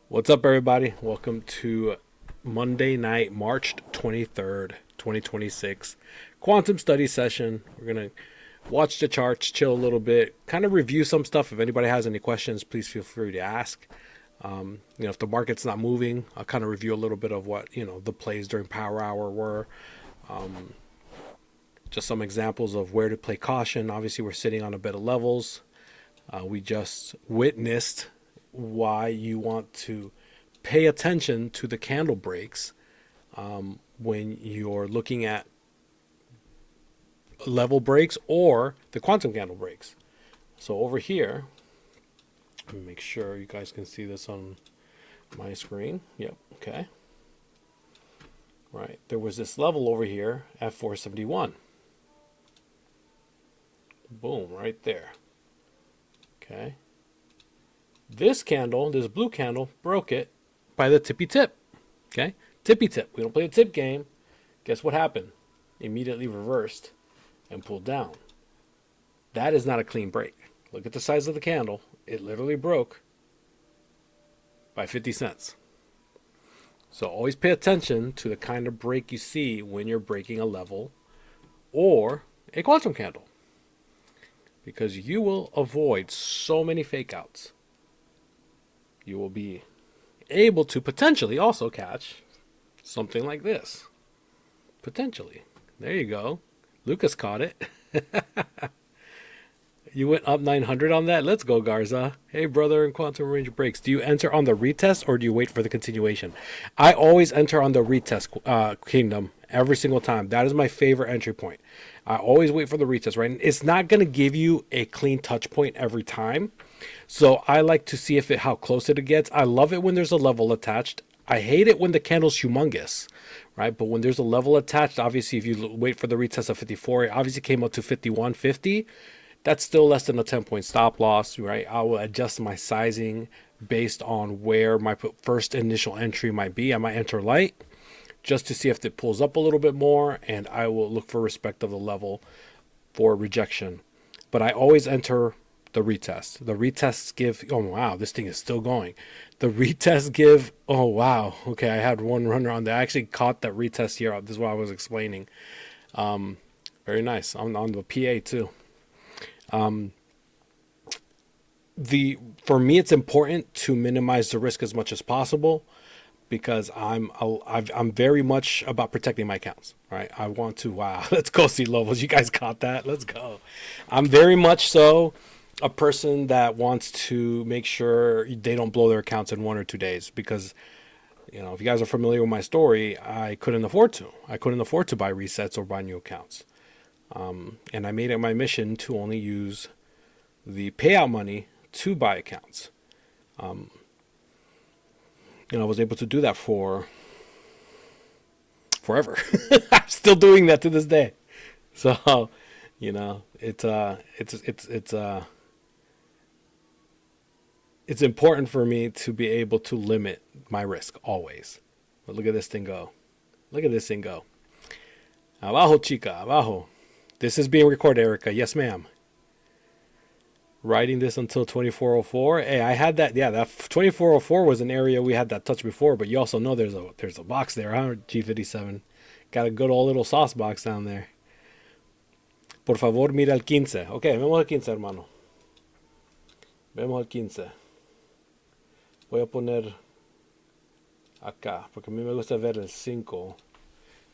What's up, everybody? Welcome to Monday night, March 23rd, 2026, quantum study session. We're going to watch the charts, chill a little bit, kind of review some stuff. If anybody has any questions, please feel free to ask. If the market's not moving, I'll kind of review a little bit of what, the plays during power hour were. Just some examples of where to play caution. Obviously, we're sitting on a bit of levels. We just witnessed why you want to pay attention to the candle breaks when you're looking at level breaks or the quantum candle breaks. So over here, let me make sure you guys can see this on my screen. Yep, okay. Right, there was this level over here at 471. Boom, right there. Okay. This candle, this blue candle, broke it by the tippy tip. Okay? Tippy tip. We don't play a tip game. Guess what happened? Immediately reversed and pulled down. That is not a clean break. Look at the size of the candle. It literally broke by 50 cents. So always pay attention to the kind of break you see when you're breaking a level or a quantum candle, because you will avoid so many fake outs. You will be able to potentially also catch something like this. Potentially. There you go. Lucas caught it. You went up 900 on that? Let's go, Garza. Hey, brother, in quantum range breaks. Do you enter on the retest or do you wait for the continuation? I always enter on the retest, Kingdom, every single time. That is my favorite entry point. I always wait for the retest, right? And it's not going to give you a clean touch point every time. So I like to see how close it gets. I love it when there's a level attached. I hate it when the candle's humongous, right? But when there's a level attached, obviously, if you wait for the retest of 54, it obviously came up to 51.50. That's still less than a 10-point stop loss, right? I will adjust my sizing based on where my first initial entry might be. I might enter light just to see if it pulls up a little bit more, and I will look for respect of the level for rejection. But I always enter the retest. The retests give, oh wow, this thing is still going. The retests give, oh wow, okay, I had one runner on there. I actually caught that retest here. This is what I was explaining. Very nice. On the PA too. For me, it's important to minimize the risk as much as possible because I'm very much about protecting my accounts. Right? I want to. Wow, let's go see levels. You guys caught that? Let's go. I'm very much so a person that wants to make sure they don't blow their accounts in 1 or 2 days because if you guys are familiar with my story, I couldn't afford to. I couldn't afford to buy resets or buy new accounts. And I made it my mission to only use the payout money to buy accounts. And I was able to do that for forever. I'm still doing that to this day. So, it's important for me to be able to limit my risk always. But look at this thing go. Look at this thing go. Abajo, chica, abajo. This is being recorded, Erica. Yes, ma'am. Writing this until 2404. Hey, I had that. Yeah, that 2404 was an area we had that touch before, but you also know there's a box there, huh? G57. Got a good old little sauce box down there. Por favor, mira el 15. Okay, vemos el 15, hermano. Vemos el 15. Voy a poner acá, porque a mí me gusta ver el 5.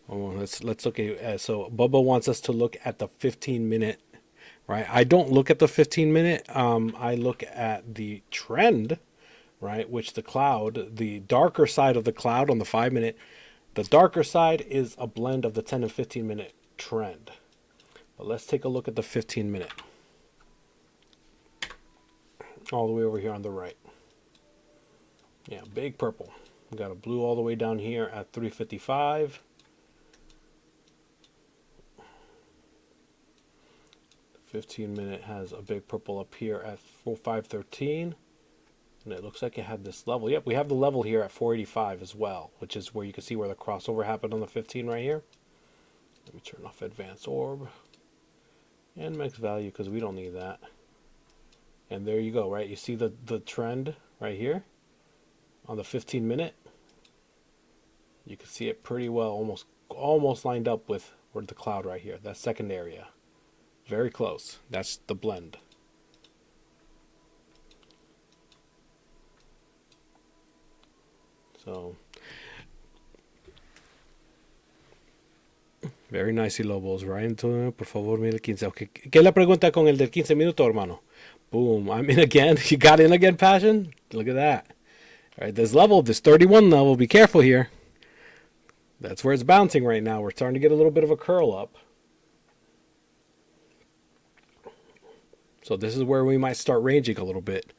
Let's look at, so Bubba wants us to look at the 15-minute, right? I don't look at the 15-minute. I look at the trend, right? Which the darker side of the cloud on the 5-minute, the darker side is a blend of the 10 and 15-minute trend. But let's take a look at the 15-minute. All the way over here on the right. Yeah, big purple. We got a blue all the way down here at 355. 15-minute has a big purple up here at 513. And it looks like it had this level. Yep, we have the level here at 485 as well, which is where you can see where the crossover happened on the 15 right here. Let me turn off advanced orb. And max value because we don't need that. And there you go, right? You see the trend right here? on the 15-minute. You can see it pretty well, almost lined up with where the cloud right here, that second area. Very close. That's the blend. So, very nicey, Lobos. Ryan, por favor, mira el 15. Okay. ¿Qué es la pregunta con el del 15 minutos, hermano? Boom. I'm in again. You got in again, Passion? Look at that. All right, this 31 level, be careful here. That's where it's bouncing right now. We're starting to get a little bit of a curl up. So this is where we might start ranging a little bit.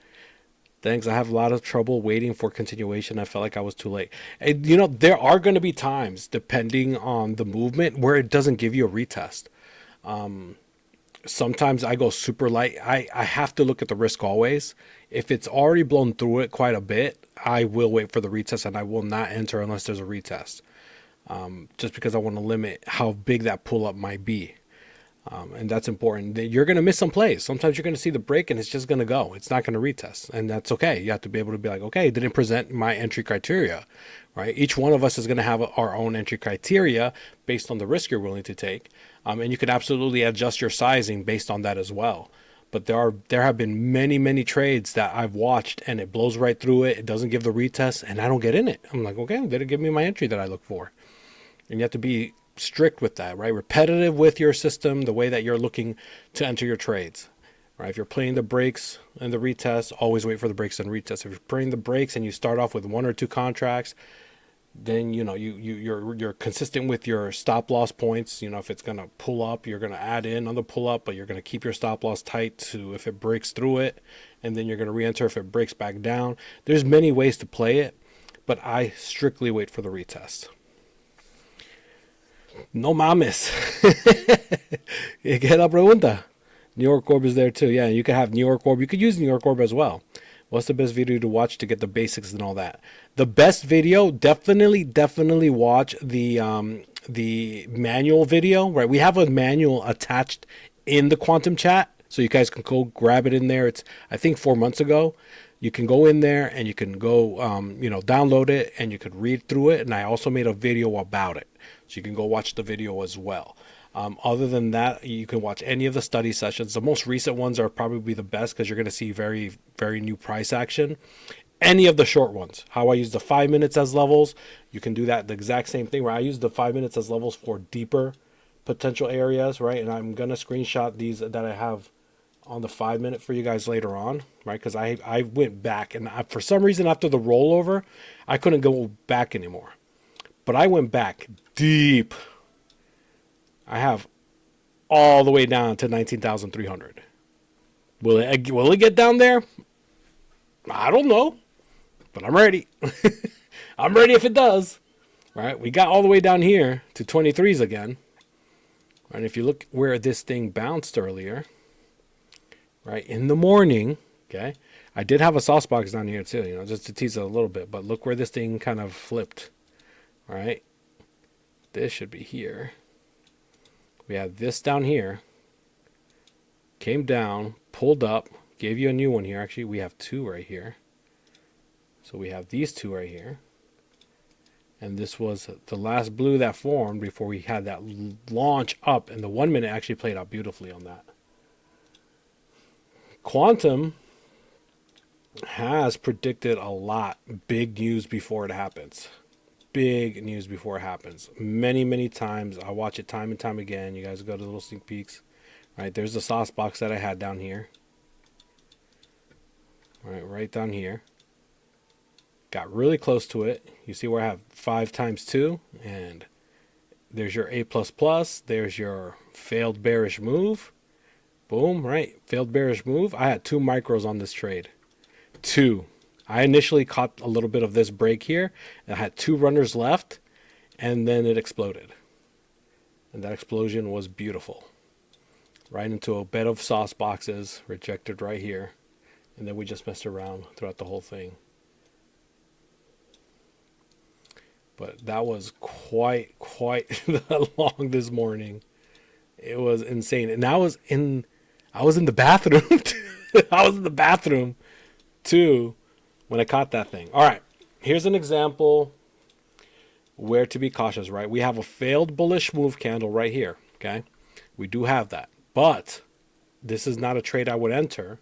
Thanks. I have a lot of trouble waiting for continuation. I felt like I was too late. And, there are going to be times, depending on the movement, where it doesn't give you a retest. Sometimes I go super light. I have to look at the risk always. If it's already blown through it quite a bit, I will wait for the retest, and I will not enter unless there's a retest. Just because I want to limit how big that pull up might be. And that's important. You're going to miss some plays. Sometimes you're going to see the break and it's just going to go. It's not going to retest. And that's okay. You have to be able to be like, okay, it didn't present my entry criteria, right? Each one of us is going to have our own entry criteria based on the risk you're willing to take. And you can absolutely adjust your sizing based on that as well. But there have been many, many trades that I've watched and it blows right through it. It doesn't give the retest and I don't get in it. I'm like, okay, they didn't give me my entry that I look for. And you have to be strict with that, right? Repetitive with your system, the way that you're looking to enter your trades, right? If you're playing the breaks and the retest, always wait for the breaks and retest. If you're playing the breaks and you start off with 1 or 2 contracts, then you're consistent with your stop loss points. If it's going to pull up, you're going to add in on the pull up, but you're going to keep your stop loss tight to if it breaks through it, and then you're going to re-enter if it breaks back down. There's many ways to play it, but I strictly wait for the retest. No mames. ¿Qué la pregunta? New York Orb is there too. Yeah, you could have New York Orb. You could use New York Orb as well. What's the best video to watch to get the basics and all that? The best video, definitely watch the manual video. Right, we have a manual attached in the Quantum chat, so you guys can go grab it in there. It's I think 4 months ago. You can go in there and you can go, download it and you could read through it. And I also made a video about it. So you can go watch the video as well. Other than that, you can watch any of the study sessions. The most recent ones are probably the best because you're going to see very, very new price action. Any of the short ones, how I use the 5 minutes as levels, you can do that the exact same thing where I use the 5 minutes as levels for deeper potential areas, right? And I'm going to screenshot these that I have on the 5 minute for you guys later on, right? Because I went back and for some reason after the rollover, I couldn't go back anymore. But I went back deep. I have all the way down to 19,300. Will it get down there? I don't know, but I'm ready. I'm ready if it does. Right? We got all the way down here to 23s again. And if you look where this thing bounced earlier, right, in the morning, okay, I did have a sauce box down here too, just to tease it a little bit, but look where this thing kind of flipped. All right, this should be here. We have this down here, came down, pulled up, gave you a new one here. Actually, we have 2 right here. So we have these 2 right here. And this was the last blue that formed before we had that launch up, and the 1 minute actually played out beautifully on that. Quantum has predicted a lot. Big news before it happens. Big news before it happens. Many, many times. I watch it time and time again. You guys go to little sneak peeks. Right, there's the sauce box that I had down here. Right down here. Got really close to it. You see where I have 5 times 2. And there's your A++. There's your failed bearish move. Boom, right. Failed bearish move. I had 2 micros on this trade. 2. I initially caught a little bit of this break here. I had 2 runners left. And then it exploded. And that explosion was beautiful. Right into a bed of sauce boxes. Rejected right here. And then we just messed around throughout the whole thing. But that was quite long this morning. It was insane. And I was in the bathroom. I was in the bathroom too when I caught that thing. All right. here's an example where to be cautious, right? We have a failed bullish move candle right here, okay? We do have that. But this is not a trade I would enter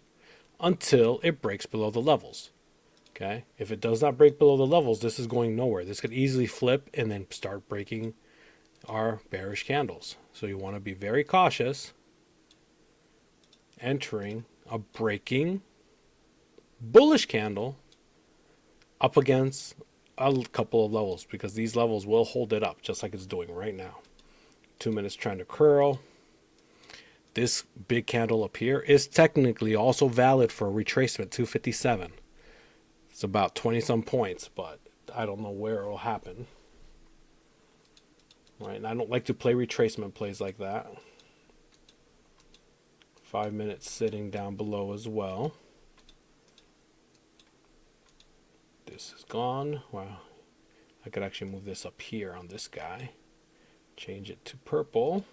until it breaks below the levels, okay? If it does not break below the levels, this is going nowhere. This could easily flip and then start breaking our bearish candles. So you want to be very cautious entering a breaking bullish candle up against a couple of levels, because these levels will hold it up just like it's doing right now. 2 minutes trying to curl. This big candle up here is technically also valid for a retracement 257. It's about 20 some points, but I don't know where it will happen. Right, and I don't like to play retracement plays like that. 5 minutes sitting down below as well. This is gone. Wow. I could actually move this up here on this guy. Change it to purple.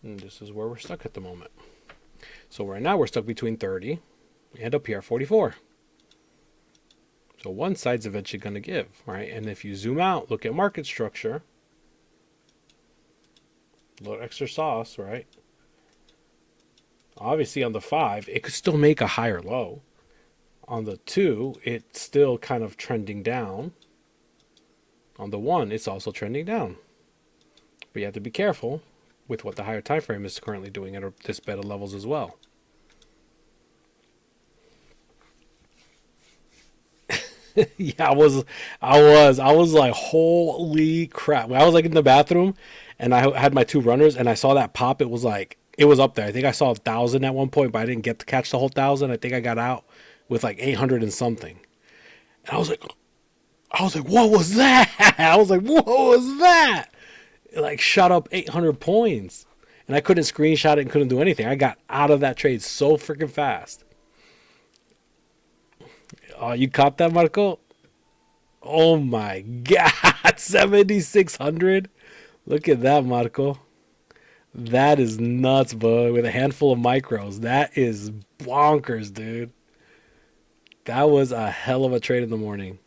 And this is where we're stuck at the moment. So right now we're stuck between 30. We end up here at 44. So one side's eventually going to give, right? And if you zoom out, look at market structure. A little extra sauce, right? Obviously on the 5, it could still make a higher low. On the 2, it's still kind of trending down. On the 1, it's also trending down. But you have to be careful with what the higher time frame is currently doing at this beta levels as well. Yeah, I was like, holy crap. When I was like in the bathroom and I had my 2 runners and I saw that pop, it was up there. I think I saw 1,000 at one point, but I didn't get to catch the whole 1,000. I think I got out with like 800 and something. And I was like, what was that? I was like, what was that? It like shot up 800 points. And I couldn't screenshot it and couldn't do anything. I got out of that trade so freaking fast. Oh, you caught that, Marco? Oh my God, 7,600. Look at that, Marco. That is nuts, bud. With a handful of micros. That is bonkers, dude. That was a hell of a trade in the morning.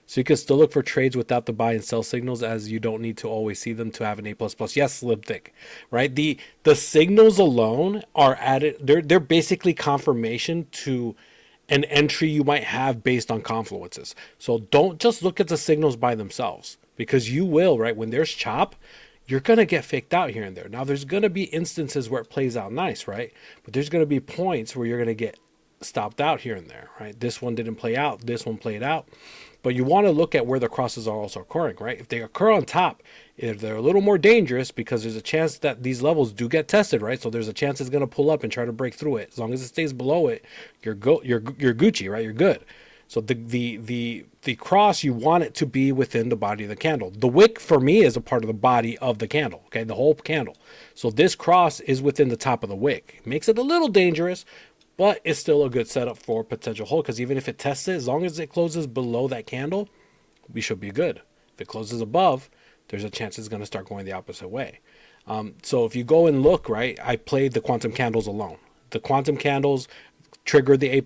So you can still look for trades without the buy and sell signals, as you don't need to always see them to have an A++. Yes, Slim Thick, right? The signals alone are added. They're basically confirmation to an entry you might have based on confluences. So don't just look at the signals by themselves, because you will, right? When there's chop, you're going to get faked out here and there. Now, there's going to be instances where it plays out nice, right? But there's going to be points where you're going to get stopped out here and there, right? This one didn't play out. This one played out. But you want to look at where the crosses are also occurring, right? If they occur on top, if they're a little more dangerous, because there's a chance that these levels do get tested, right? So there's a chance it's going to pull up and try to break through it. As long as it stays below it, you're Gucci, right? You're good. So the cross, you want it to be within the body of the candle. The wick for me is a part of the body of the candle, okay? The whole candle. So this cross is within the top of the wick. It makes it a little dangerous, but it's still a good setup for potential hold, because even if it tests it, as long as it closes below that candle, we should be good. If it closes above, there's a chance it's going to start going the opposite way. So if you go and look, right, I played the quantum candles alone. The quantum candles trigger the A++.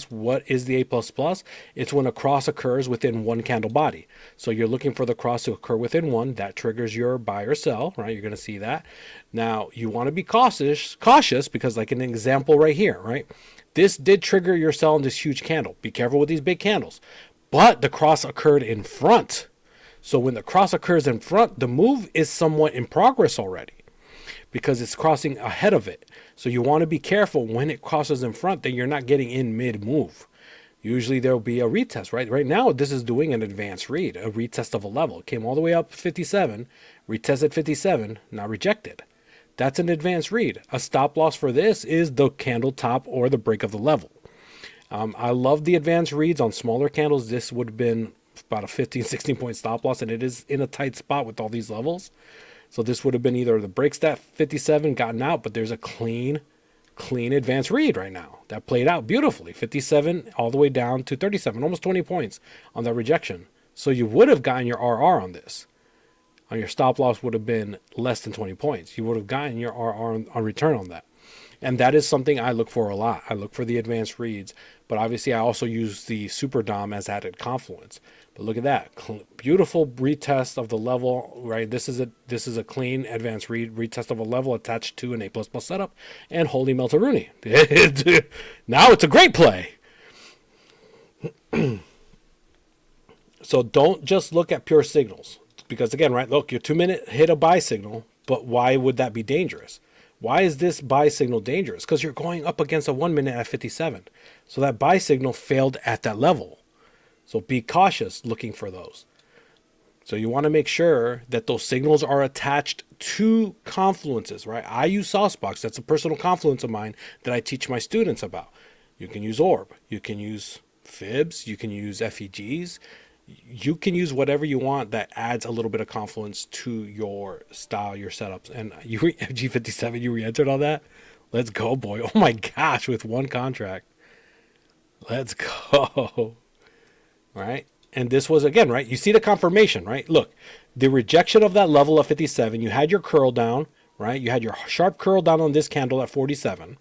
What is the A++? It's when a cross occurs within one candle body. So you're looking for the cross to occur within one. That triggers your buy or sell, right? You're going to see that. Now, you want to be cautious because like an example right here, right? This did trigger your sell in this huge candle. Be careful with these big candles. But the cross occurred in front. So when the cross occurs in front, the move is somewhat in progress already, because it's crossing ahead of it. So you want to be careful when it crosses in front that you're not getting in mid-move. Usually there'll be a retest, right? Right now, this is doing an advanced read, a retest of a level. It came all the way up 57, retested 57, now rejected. That's an advanced read. A stop loss for this is the candle top or the break of the level. I love the advanced reads on smaller candles. This would have been about a 15, 16 point stop loss, and it is in a tight spot with all these levels. So this would have been either the breaks that 57 gotten out, but there's a clean advanced read right now that played out beautifully. 57 all the way down to 37, almost 20 points on that rejection. So you would have gotten your RR on this. On your stop loss would have been less than 20 points. You would have gotten your RR on return on that. And that is something I look for a lot. I look for the advanced reads, but obviously I also use the super dom as added confluence. But look at that beautiful retest of the level, right? This is a clean advanced retest of a level attached to an A++ setup and holy Meltaruni. Now it's a great play. So don't just look at pure signals, because again, right, look, your 2-minute hit a buy signal, but why would that be dangerous? Why is this buy signal dangerous? Because you're going up against a 1 minute at 57. So that buy signal failed at that level. So be cautious looking for those. So you want to make sure that those signals are attached to confluences, right? I use Saucebox. That's a personal confluence of mine that I teach my students about. You can use Orb. You can use Fibs. You can use FEGs. You can use whatever you want that adds a little bit of confluence to your style, your setups. And you G57, you re-entered on that? Let's go, boy. Oh my gosh, with one contract. Let's go. Right? And this was, again, right? You see the confirmation, right? Look, the rejection of that level of 57, you had your curl down, right? You had your sharp curl down on this candle at 47.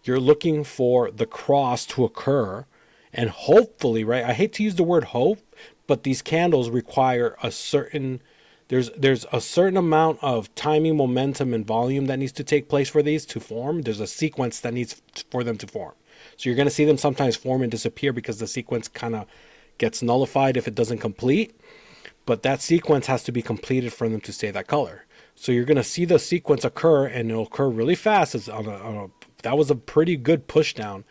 You're looking for the cross to occur. And hopefully, right? I hate to use the word hope, but these candles require a certain, there's a certain amount of timing, momentum, and volume that needs to take place for these to form. There's a sequence that needs for them to form. So you're going to see them sometimes form and disappear because the sequence kind of gets nullified if it doesn't complete. But that sequence has to be completed for them to stay that color. So you're going to see the sequence occur, and it'll occur really fast. That was a pretty good push down.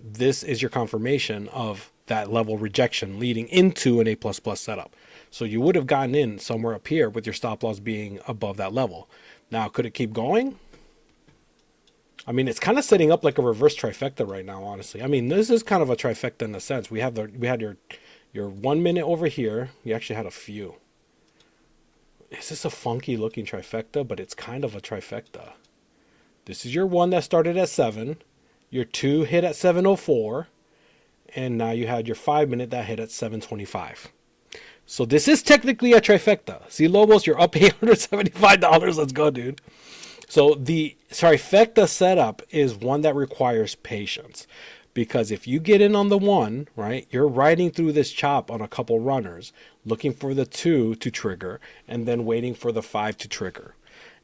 This is your confirmation of that level rejection leading into an A++ setup. So you would have gotten in somewhere up here with your stop loss being above that level. Now, could it keep going? I mean, it's kind of setting up like a reverse trifecta right now, honestly. I mean, this is kind of a trifecta in a sense. We had your 1 minute over here. You actually had a few. This is a funky looking trifecta, but it's kind of a trifecta. This is your one that started at 7. Your 2 hit at 7:04, and now you had your 5 minute that hit at 7:25. So this is technically a trifecta. See, Lobos, you're up $875. Let's go, dude. So the trifecta setup is one that requires patience, because if you get in on the 1, right, you're riding through this chop on a couple runners, looking for the 2 to trigger, and then waiting for the 5 to trigger.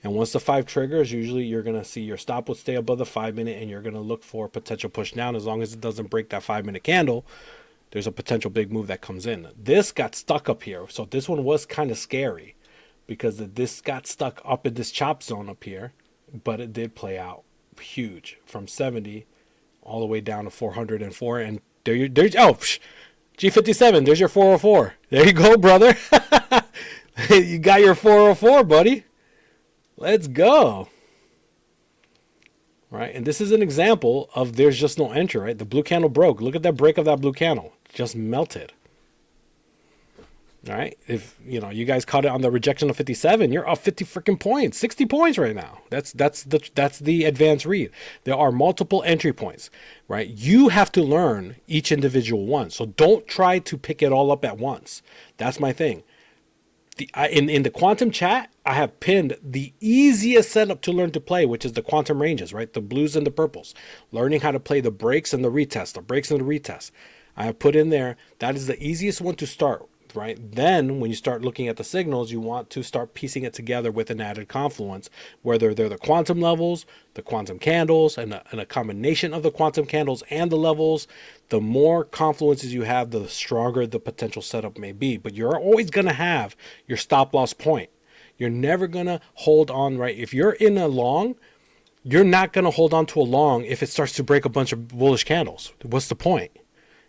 And once the 5 triggers, usually you're going to see your stop will stay above the 5 minute, and you're going to look for a potential push down. As long as it doesn't break that 5 minute candle, there's a potential big move that comes in. This got stuck up here. So this one was kind of scary because this got stuck up in this chop zone up here, but it did play out huge from 70 all the way down to 404. And G57, there's your 404. There you go, brother. You got your 404, buddy. Let's go. Right, and this is an example of there's just no entry, right? The blue candle broke. Look at that break of that blue candle. Just melted. All right, if you guys caught it on the rejection of 57, you're up 50 freaking points, 60 points right now. That's the advanced read. There are multiple entry points, right? You have to learn each individual one. So don't try to pick it all up at once. That's my thing. In the quantum chat, I have pinned the easiest setup to learn to play, which is the quantum ranges, right? The blues and the purples. Learning how to play the breaks and the retest, I have put in there. That is the easiest one to start, right? Then when you start looking at the signals, you want to start piecing it together with an added confluence, whether they're the quantum levels, the quantum candles, and a combination of the quantum candles and the levels. The more confluences you have, the stronger the potential setup may be. But you're always going to have your stop loss point. You're never going to hold on, right? If you're in a long, you're not going to hold on to a long if it starts to break a bunch of bullish candles. What's the point?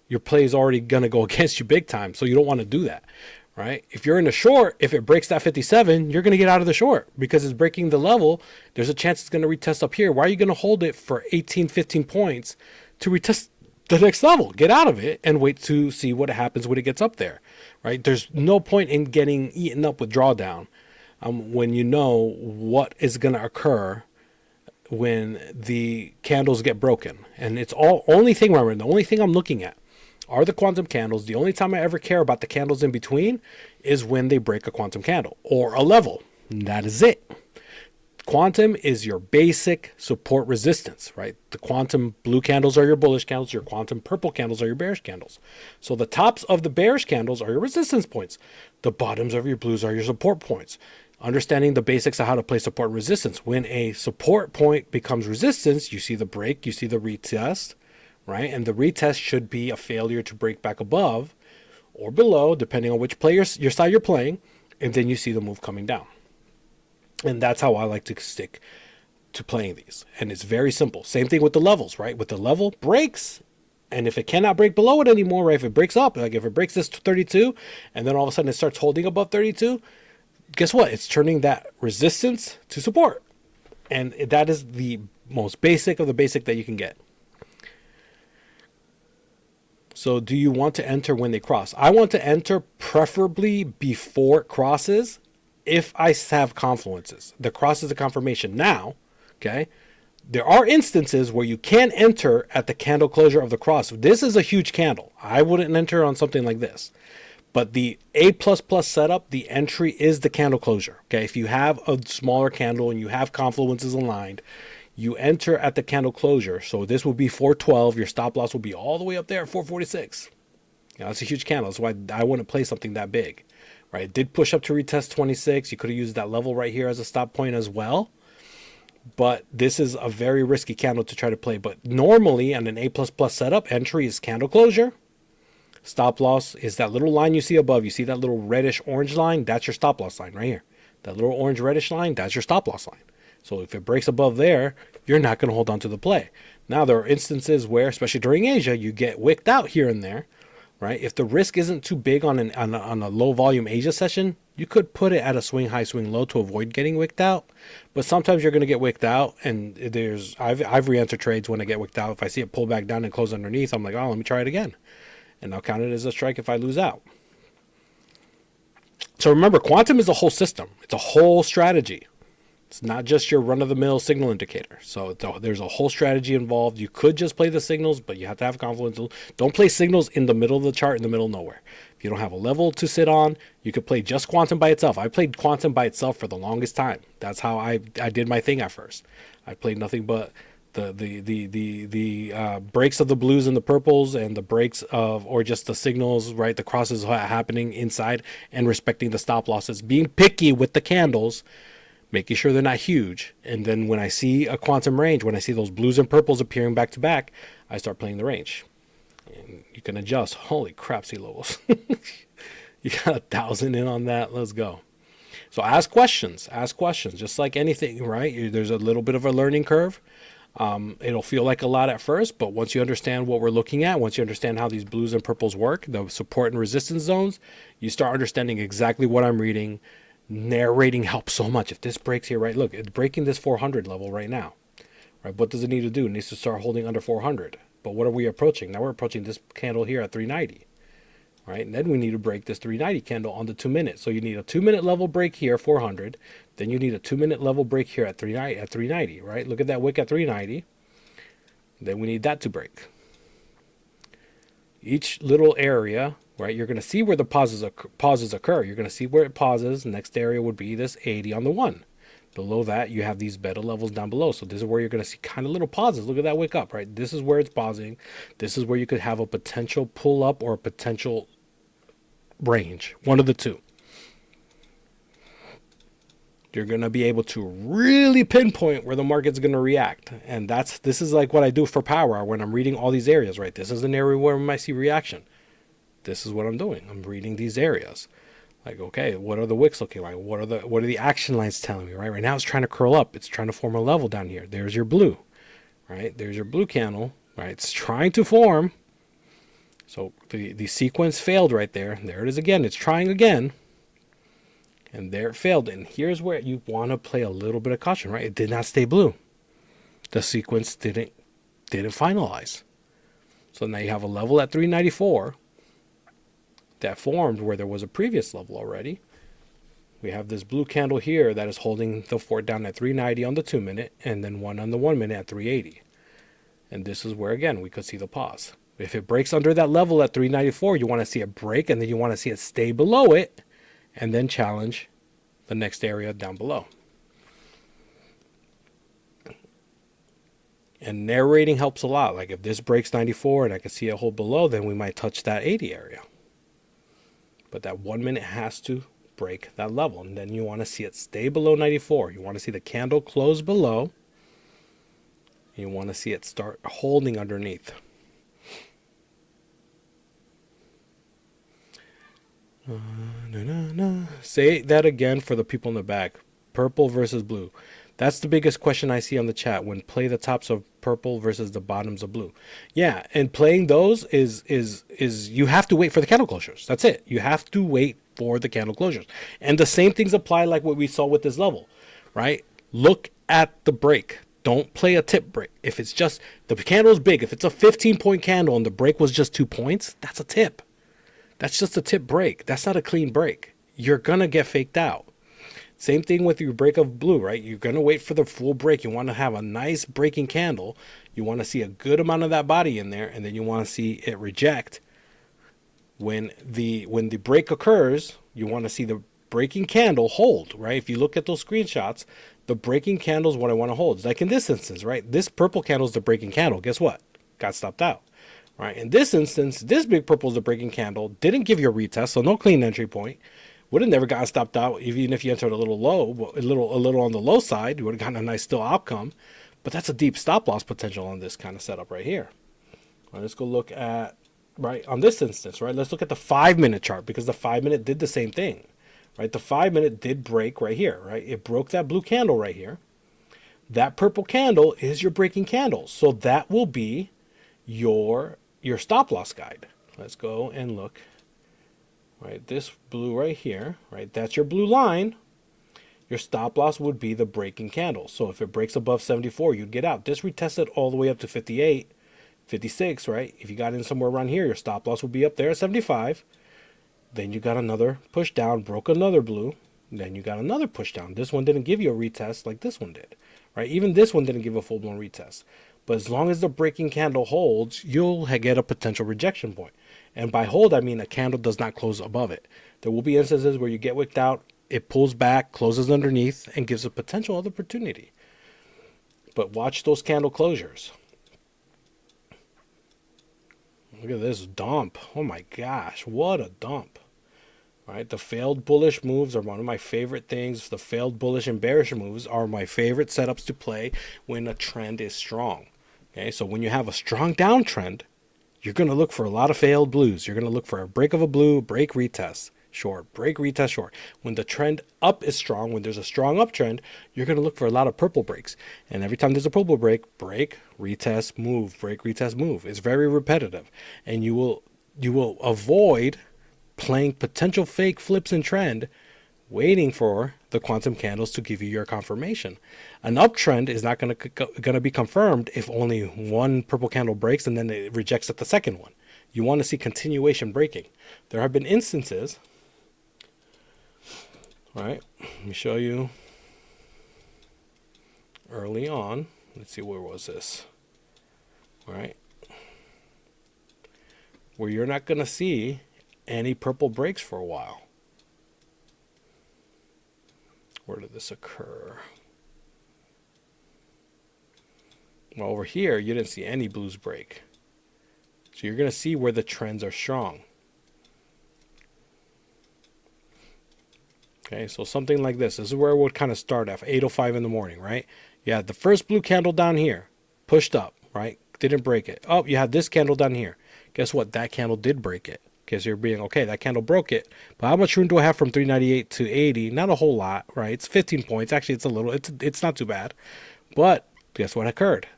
Your play is already going to go against you big time, so you don't want to do that, right? If you're in a short, if it breaks that 57, you're going to get out of the short because it's breaking the level. There's a chance it's going to retest up here. Why are you going to hold it for 18, 15 points to retest the next level? Get out of it and wait to see what happens when it gets up there, right? There's no point in getting eaten up with drawdown when you know what is going to occur when the candles get broken. And it's the only thing I'm looking at are the quantum candles. The only time I ever care about the candles in between is when they break a quantum candle or a level. And that is it. Quantum is your basic support resistance, right? The quantum blue candles are your bullish candles. Your quantum purple candles are your bearish candles. So the tops of the bearish candles are your resistance points. The bottoms of your blues are your support points. Understanding the basics of how to play support and resistance. When a support point becomes resistance, you see the break, you see the retest, right? And the retest should be a failure to break back above or below, depending on which your side you're playing. And then you see the move coming down. And that's how I like to stick to playing these. And it's very simple. Same thing with the levels, right? With the level, breaks. And if it cannot break below it anymore, right? If it breaks up, like if it breaks this to 32, and then all of a sudden it starts holding above 32, guess what? It's turning that resistance to support. And that is the most basic of the basic that you can get. So do you want to enter when they cross? I want to enter preferably before it crosses if I have confluences. The cross is a confirmation. Now, okay, there are instances where you can enter at the candle closure of the cross. This is a huge candle. I wouldn't enter on something like this. But the A++ setup, the entry is the candle closure. Okay, if you have a smaller candle and you have confluences aligned, you enter at the candle closure. So this will be 412. Your stop loss will be all the way up there at 446. That's a huge candle. That's why I wouldn't play something that big. Right, it did push up to retest 26. You could have used that level right here as a stop point as well. But this is a very risky candle to try to play. But normally on an A++ setup, entry is candle closure. Stop loss is that little line you see above. You see that little reddish orange line? That's your stop loss line right here. That little orange reddish line, that's your stop loss line. So if it breaks above there, you're not going to hold on to the play. Now there are instances where, especially during Asia, you get wicked out here and there. Right? If the risk isn't too big on a low volume Asia session, you could put it at a swing high, swing low to avoid getting wicked out. But sometimes you're going to get wicked out, and I've re-entered trades when I get wicked out. If I see it pull back down and close underneath, I'm like, oh, let me try it again, and I'll count it as a strike if I lose out. So remember, quantum is a whole system. It's a whole strategy. It's not just your run-of-the-mill signal indicator. So there's a whole strategy involved. You could just play the signals, but you have to have confidence. Don't play signals in the middle of the chart, in the middle of nowhere. If you don't have a level to sit on, you could play just quantum by itself. I played quantum by itself for the longest time. That's how I did my thing at first. I played nothing but the breaks of the blues and the purples, and the breaks of, or just the signals, right? The crosses happening inside, and respecting the stop losses. Being picky with the candles, making sure they're not huge. And then when I see a quantum range, when I see those blues and purples appearing back to back, I start playing the range. And you can adjust. Holy crap, C levels. You got 1,000 in on that. Let's go. So ask questions. Ask questions. Just like anything, right? There's a little bit of a learning curve. It'll feel like a lot at first, but once you understand what we're looking at, once you understand how these blues and purples work, the support and resistance zones, you start understanding exactly what I'm reading. Narrating helps so much. If this breaks here, right? Look, it's breaking this 400 level right now. Right? What does it need to do? It needs to start holding under 400. But what are we approaching? Now we're approaching this candle here at 390. Right? And then we need to break this 390 candle on the 2 minute. So you need a 2 minute level break here, 400. Then you need a 2 minute level break here at 390, right? Look at that wick at 390. Then we need that to break. Each little area, right? You're going to see where the pauses occur. You're going to see where it pauses. Next area would be this 80 on the 1. Below that, you have these beta levels down below. So this is where you're going to see kind of little pauses. Look at that wick up, right? This is where it's pausing. This is where you could have a potential pull up or a potential range. One of the two. You're going to be able to really pinpoint where the market's going to react. And this is like what I do for power when I'm reading all these areas, right? This is an area where we might see reaction. This is what I'm doing. I'm reading these areas. Like, okay, what are the wicks looking like? What are the action lines telling me, right? Right now it's trying to curl up. It's trying to form a level down here. There's your blue, right? There's your blue candle, right? It's trying to form. So the sequence failed right there. There it is again. It's trying again. And there it failed. And here's where you want to play a little bit of caution, right? It did not stay blue. The sequence didn't finalize. So now you have a level at 394 that formed where there was a previous level already. We have this blue candle here that is holding the fort down at 390 on the 2 minute, and then one on the 1 minute at 380. And this is where, again, we could see the pause. If it breaks under that level at 394, you want to see it break, and then you want to see it stay below it, and then challenge the next area down below. And narrating helps a lot. Like if this breaks 94 and I can see a hold below, then we might touch that 80 area. But that 1 minute has to break that level. And then you want to see it stay below 94. You want to see the candle close below. You want to see it start holding underneath. Say that again for the people in the back. Purple versus blue. That's the biggest question I see on the chat when play the tops of purple versus the bottoms of blue. Yeah, and playing those is you have to wait for the candle closures. That's it. You have to wait for the candle closures. And the same things apply like what we saw with this level, right? Look at the break. Don't play a tip break. If it's just the candle is big, if it's a 15-point candle and the break was just 2 points, that's a tip. That's just a tip break. That's not a clean break. You're going to get faked out. Same thing with your break of blue, right? You're going to wait for the full break. You want to have a nice breaking candle. You want to see a good amount of that body in there, and then you want to see it reject. When the break occurs, you want to see the breaking candle hold, right? If you look at those screenshots, the breaking candle is what I want to hold. Like in this instance, right? This purple candle is the breaking candle. Guess what? Got stopped out. Right. In this instance, this big purple is the breaking candle. Didn't give you a retest, so no clean entry point. Would have never gotten stopped out, even if you entered a little low, a little on the low side. You would have gotten a nice still outcome. But that's a deep stop loss potential on this kind of setup right here. All right, let's go look at on this instance, right? Let's look at the 5-minute chart because the 5-minute did the same thing, right? The 5-minute did break right here, right? It broke that blue candle right here. That purple candle is your breaking candle, so that will be your stop loss guide. Let's go and look. Right, this blue right here, right? That's your blue line. Your stop loss would be the breaking candle. So if it breaks above 74, you'd get out. This retested all the way up to 58, 56, right? If you got in somewhere around here, your stop loss would be up there at 75. Then you got another push down, broke another blue. Then you got another push down. This one didn't give you a retest like this one did, right? Even this one didn't give a full-blown retest. But as long as the breaking candle holds, you'll get a potential rejection point. And by hold, I mean a candle does not close above it. There will be instances where you get wicked out, it pulls back, closes underneath, and gives a potential other opportunity. But watch those candle closures. Look at this dump. Oh my gosh, what a dump. Right, the failed bullish moves are one of my favorite things. The failed bullish and bearish moves are my favorite setups to play when a trend is strong. Okay, so when you have a strong downtrend, you're going to look for a lot of failed blues. You're going to look for a break of a blue, break retest, short, break retest, short. When the trend up is strong, when there's a strong uptrend, you're going to look for a lot of purple breaks. And every time there's a purple break, break, retest, move, break, retest, move. It's very repetitive. And you will avoid playing potential fake flips and trend, waiting for the quantum candles to give you your confirmation. An uptrend is not going to be confirmed if only one purple candle breaks and then it rejects at the second one. You want to see continuation breaking. There have been instances, right? Let me show you early on. Let's see, where was this? All right. Where you're not going to see any purple breaks for a while. Where did this occur? Well, over here, you didn't see any blues break. So you're going to see where the trends are strong. Okay, so something like this. This is where it would kind of start at 8:05 in the morning, right? You had the first blue candle down here, pushed up, right? Didn't break it. Oh, you had this candle down here. Guess what? That candle did break it. Okay, so you're being, okay, that candle broke it. But how much room do I have from 398 to 80? Not a whole lot, right? It's 15 points. Actually, it's not too bad. But guess what occurred,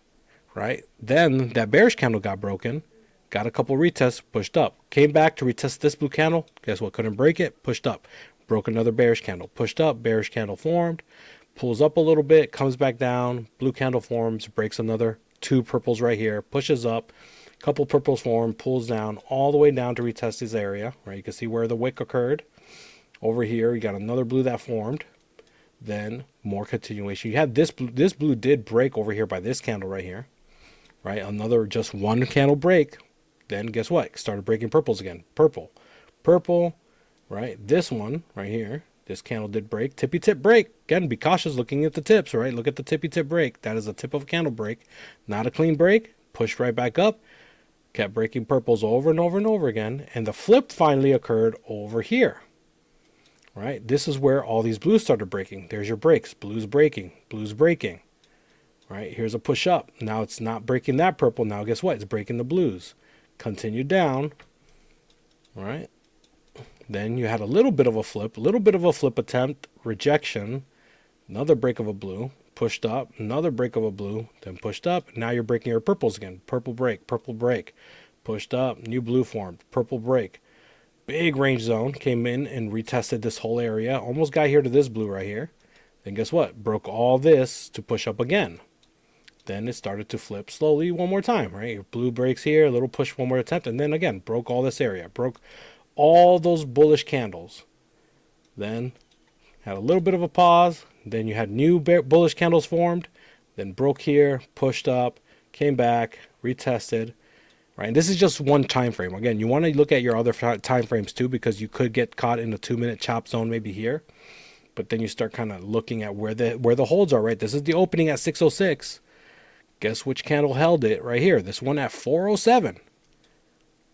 right? Then that bearish candle got broken, got a couple retests, pushed up. Came back to retest this blue candle. Guess what? Couldn't break it, pushed up. Broke another bearish candle, pushed up, bearish candle formed, pulls up a little bit, comes back down, blue candle forms, breaks another 2 purples right here, pushes up. Couple purples form, pulls down all the way down to retest this area, right? You can see where the wick occurred. Over here, you got another blue that formed. Then more continuation. You had this blue did break over here by this candle right here, right? Another just one candle break. Then guess what? Started breaking purples again. Purple, right? This one right here This candle did break. Tippy tip break. Again, be cautious looking at the tips, right? Look at the tippy tip break. That is a tip of a candle break. Not a clean break. Pushed right back up. Kept breaking purples over and over and over again. And the flip finally occurred over here. Right? This is where all these blues started breaking. There's your breaks. Blues breaking. Blues breaking. Right? Here's a push up. Now it's not breaking that purple. Now guess what? It's breaking the blues. Continue down. Right? Then you had a little bit of a flip attempt, rejection, another break of a blue, pushed up, another break of a blue, then pushed up. Now you're breaking your purples again. Purple break, pushed up, new blue formed, purple break. Big range zone, came in and retested this whole area, almost got here to this blue right here. Then guess what? Broke all this to push up again. Then it started to flip slowly one more time, right? Your blue breaks here, a little push, one more attempt, and then again, broke all this area, broke all those bullish candles. Then had a little bit of a pause. Then you had new bullish candles formed. Then broke here, pushed up, came back, retested. Right, and this is just one time frame. Again, you want to look at your other time frames too, because you could get caught in a 2-minute chop zone maybe here. But then you start kind of looking at where the holds are. Right, this is the opening at 606. Guess which candle held it right here? This one at 407.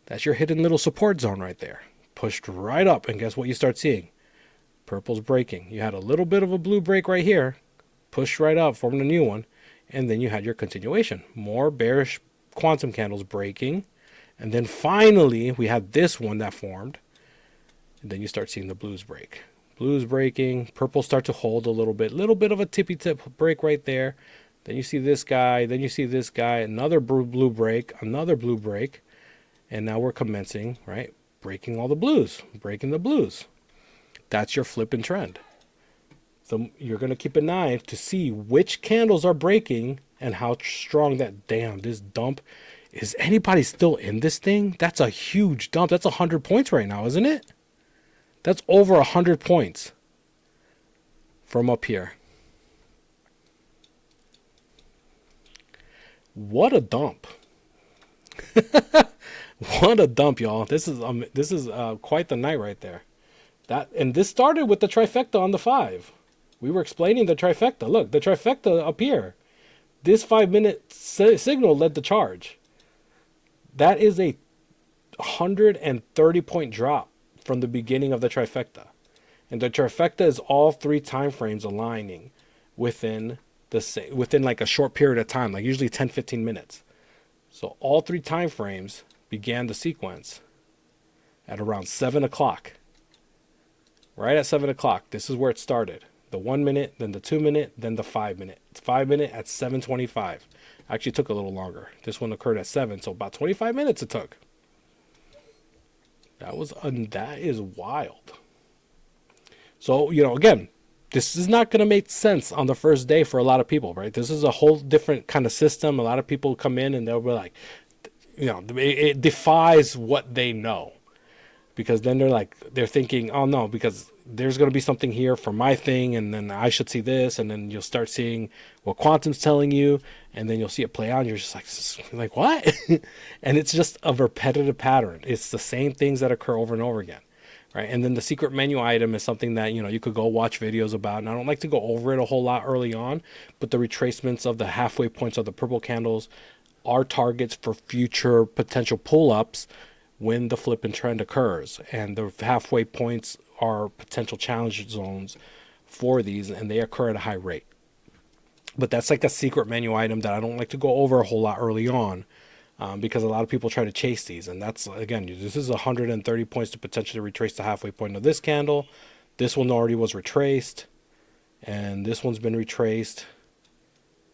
That's your hidden little support zone right there. Pushed right up, and guess what you start seeing? Purple's breaking. You had a little bit of a blue break right here, pushed right up, formed a new one, and then you had your continuation. More bearish quantum candles breaking, and then finally we had this one that formed, and then you start seeing the blues break. Blues breaking, purple start to hold a little bit of a tippy tip break right there. Then you see this guy, then you see this guy, another blue break, another blue break, and now we're commencing, right? Breaking all the blues, breaking the blues. That's your flip and trend. So you're going to keep an eye to see which candles are breaking and how strong that, damn, this dump. Is anybody still in this thing? That's a huge dump. That's 100 points right now, isn't it? That's over 100 points from up here. What a dump. What a dump, y'all. This is quite the night right there. And this started with the trifecta on the 5. We were explaining the trifecta. Look, the trifecta up here. This 5-minute signal led the charge. That is a 130 point drop from the beginning of the trifecta. And the trifecta is all 3 time frames aligning within like a short period of time, like usually 10-15 minutes. So all 3 time frames began the sequence at around 7 o'clock. Right at 7 o'clock, this is where it started. The 1 minute, then the 2 minute, then the 5 minute. It's 5 minute at 7:25. Actually took a little longer. This one occurred at 7, so about 25 minutes it took. That is wild. So, again, this is not going to make sense on the first day for a lot of people, right? This is a whole different kind of system. A lot of people come in and they'll be like, it defies what they know. Because then they're thinking, oh no, because there's going to be something here for my thing, and then I should see this, and then you'll start seeing what quantum's telling you, and then you'll see it play out, and you're just like what? And it's just a repetitive pattern. It's the same things that occur over and over again, right? And then the secret menu item is something that, you could go watch videos about, and I don't like to go over it a whole lot early on, but the retracements of the halfway points of the purple candles are targets for future potential pull-ups when the flip and trend occurs, and the halfway points are potential challenge zones for these, and they occur at a high rate. But that's like a secret menu item that I don't like to go over a whole lot early on, because a lot of people try to chase these, and that's, again, this is 130 points to potentially retrace the halfway point of this candle. This one already was retraced, and this one's been retraced.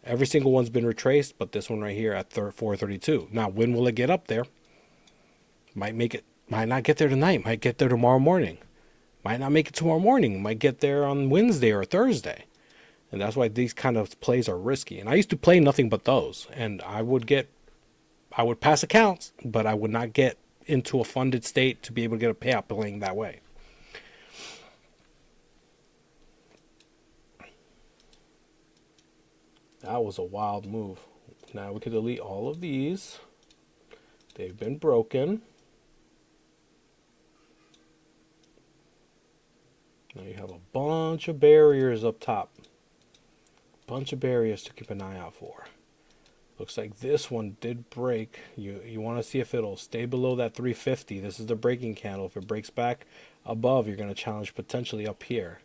Every single one's been retraced, but this one right here at 432. Now, when will it get up there? Might not get there tonight, might get there tomorrow morning. Might not make it tomorrow morning, might get there on Wednesday or Thursday. And that's why these kind of plays are risky. And I used to play nothing but those. And I would pass accounts, but I would not get into a funded state to be able to get a payout playing that way. That was a wild move. Now we can delete all of these. They've been broken. Now you have a bunch of barriers up top. Bunch of barriers to keep an eye out for. Looks like this one did break. You want to see if it'll stay below that 350. This is the breaking candle. If it breaks back above, you're going to challenge potentially up here.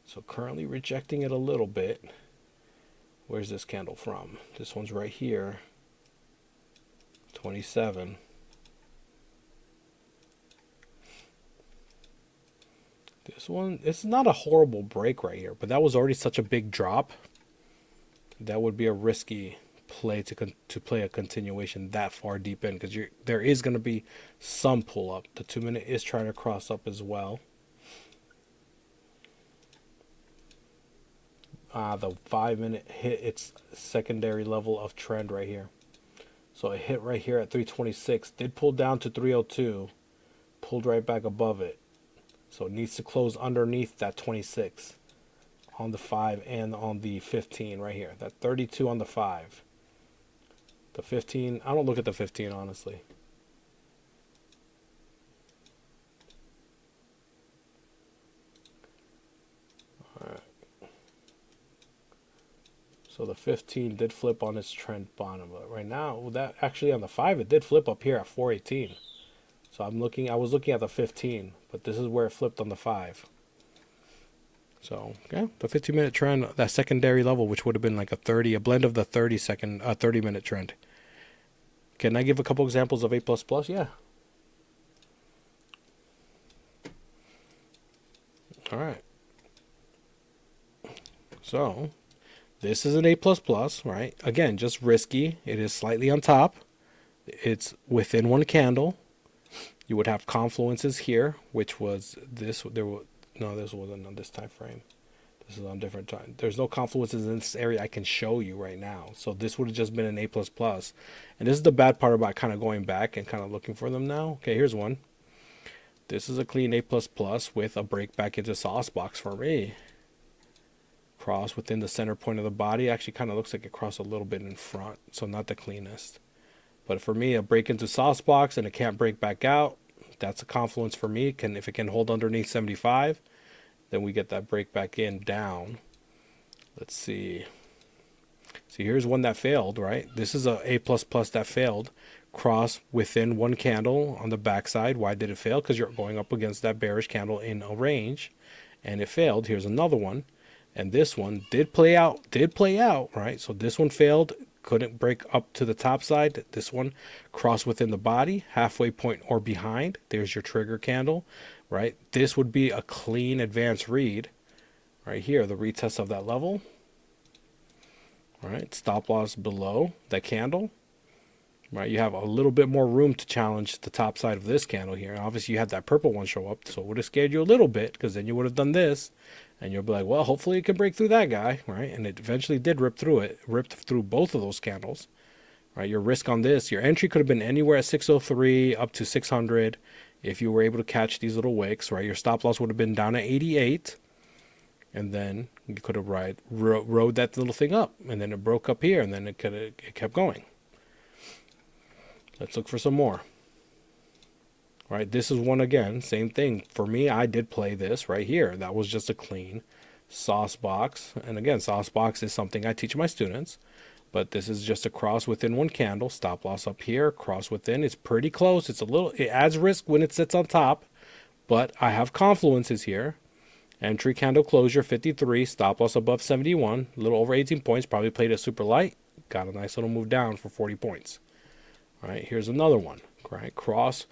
So currently rejecting it a little bit. Where's this candle from? This one's right here. 27. This one, it's not a horrible break right here, but that was already such a big drop. That would be a risky play to play a continuation that far deep in, because there is going to be some pull up. The 2 minute is trying to cross up as well. The 5 minute hit its secondary level of trend right here. So it hit right here at 326, did pull down to 302, pulled right back above it. So it needs to close underneath that 26 on the 5 and on the 15 right here. That 32 on the 5. The 15, I don't look at the 15 honestly. Alright. So the 15 did flip on its trend bottom. But right now, that actually on the 5, it did flip up here at 418. So I was looking at the 15, but this is where it flipped on the 5. So, yeah, the 15-minute trend, that secondary level, which would have been like a blend of the 30-minute trend. Can I give a couple examples of A++? Yeah. All right. So, this is an A++, right? Again, just risky. It is slightly on top. It's within one candle. You would have confluences here, which was this. No, this wasn't on this time frame. This is on different time. There's no confluences in this area I can show you right now. So this would have just been an A++. And this is the bad part about kind of going back and kind of looking for them now. Okay, here's one. This is a clean A++ with a break back into sauce box for me. Cross within the center point of the body. Actually kind of looks like it crossed a little bit in front. So not the cleanest. But for me, a break into sauce box and it can't break back out. That's a confluence for me. If it can hold underneath 75, then we get that break back in down. Let's see. See, here's one that failed, right? This is a A++ that failed. Cross within one candle on the backside. Why did it fail? Because you're going up against that bearish candle in a range, and it failed. Here's another one, and this one did play out, right? So this one failed. Couldn't break up to the top side. This one crossed within the body, halfway point or behind. There's your trigger candle, right? This would be a clean advanced read right here, the retest of that level. All right, stop loss below that candle, right? You have a little bit more room to challenge the top side of this candle here. And obviously, you had that purple one show up, so it would have scared you a little bit, because then you would have done this. And you'll be like, well, hopefully it can break through that guy, right? And it eventually did rip through it, ripped through both of those candles, right? Your risk on this, your entry could have been anywhere at 603 up to 600 if you were able to catch these little wicks, right? Your stop loss would have been down at 88, and then you could have rode that little thing up, and then it broke up here, and then it kept going. Let's look for some more. Right, this is one again, same thing. For me, I did play this right here. That was just a clean sauce box. And again, sauce box is something I teach my students. But this is just a cross within one candle. Stop loss up here, cross within. It's pretty close. It adds risk when it sits on top. But I have confluences here. Entry candle closure 53, stop loss above 71. A little over 18 points. Probably played it super light. Got a nice little move down for 40 points. All right, here's another one. Right, cross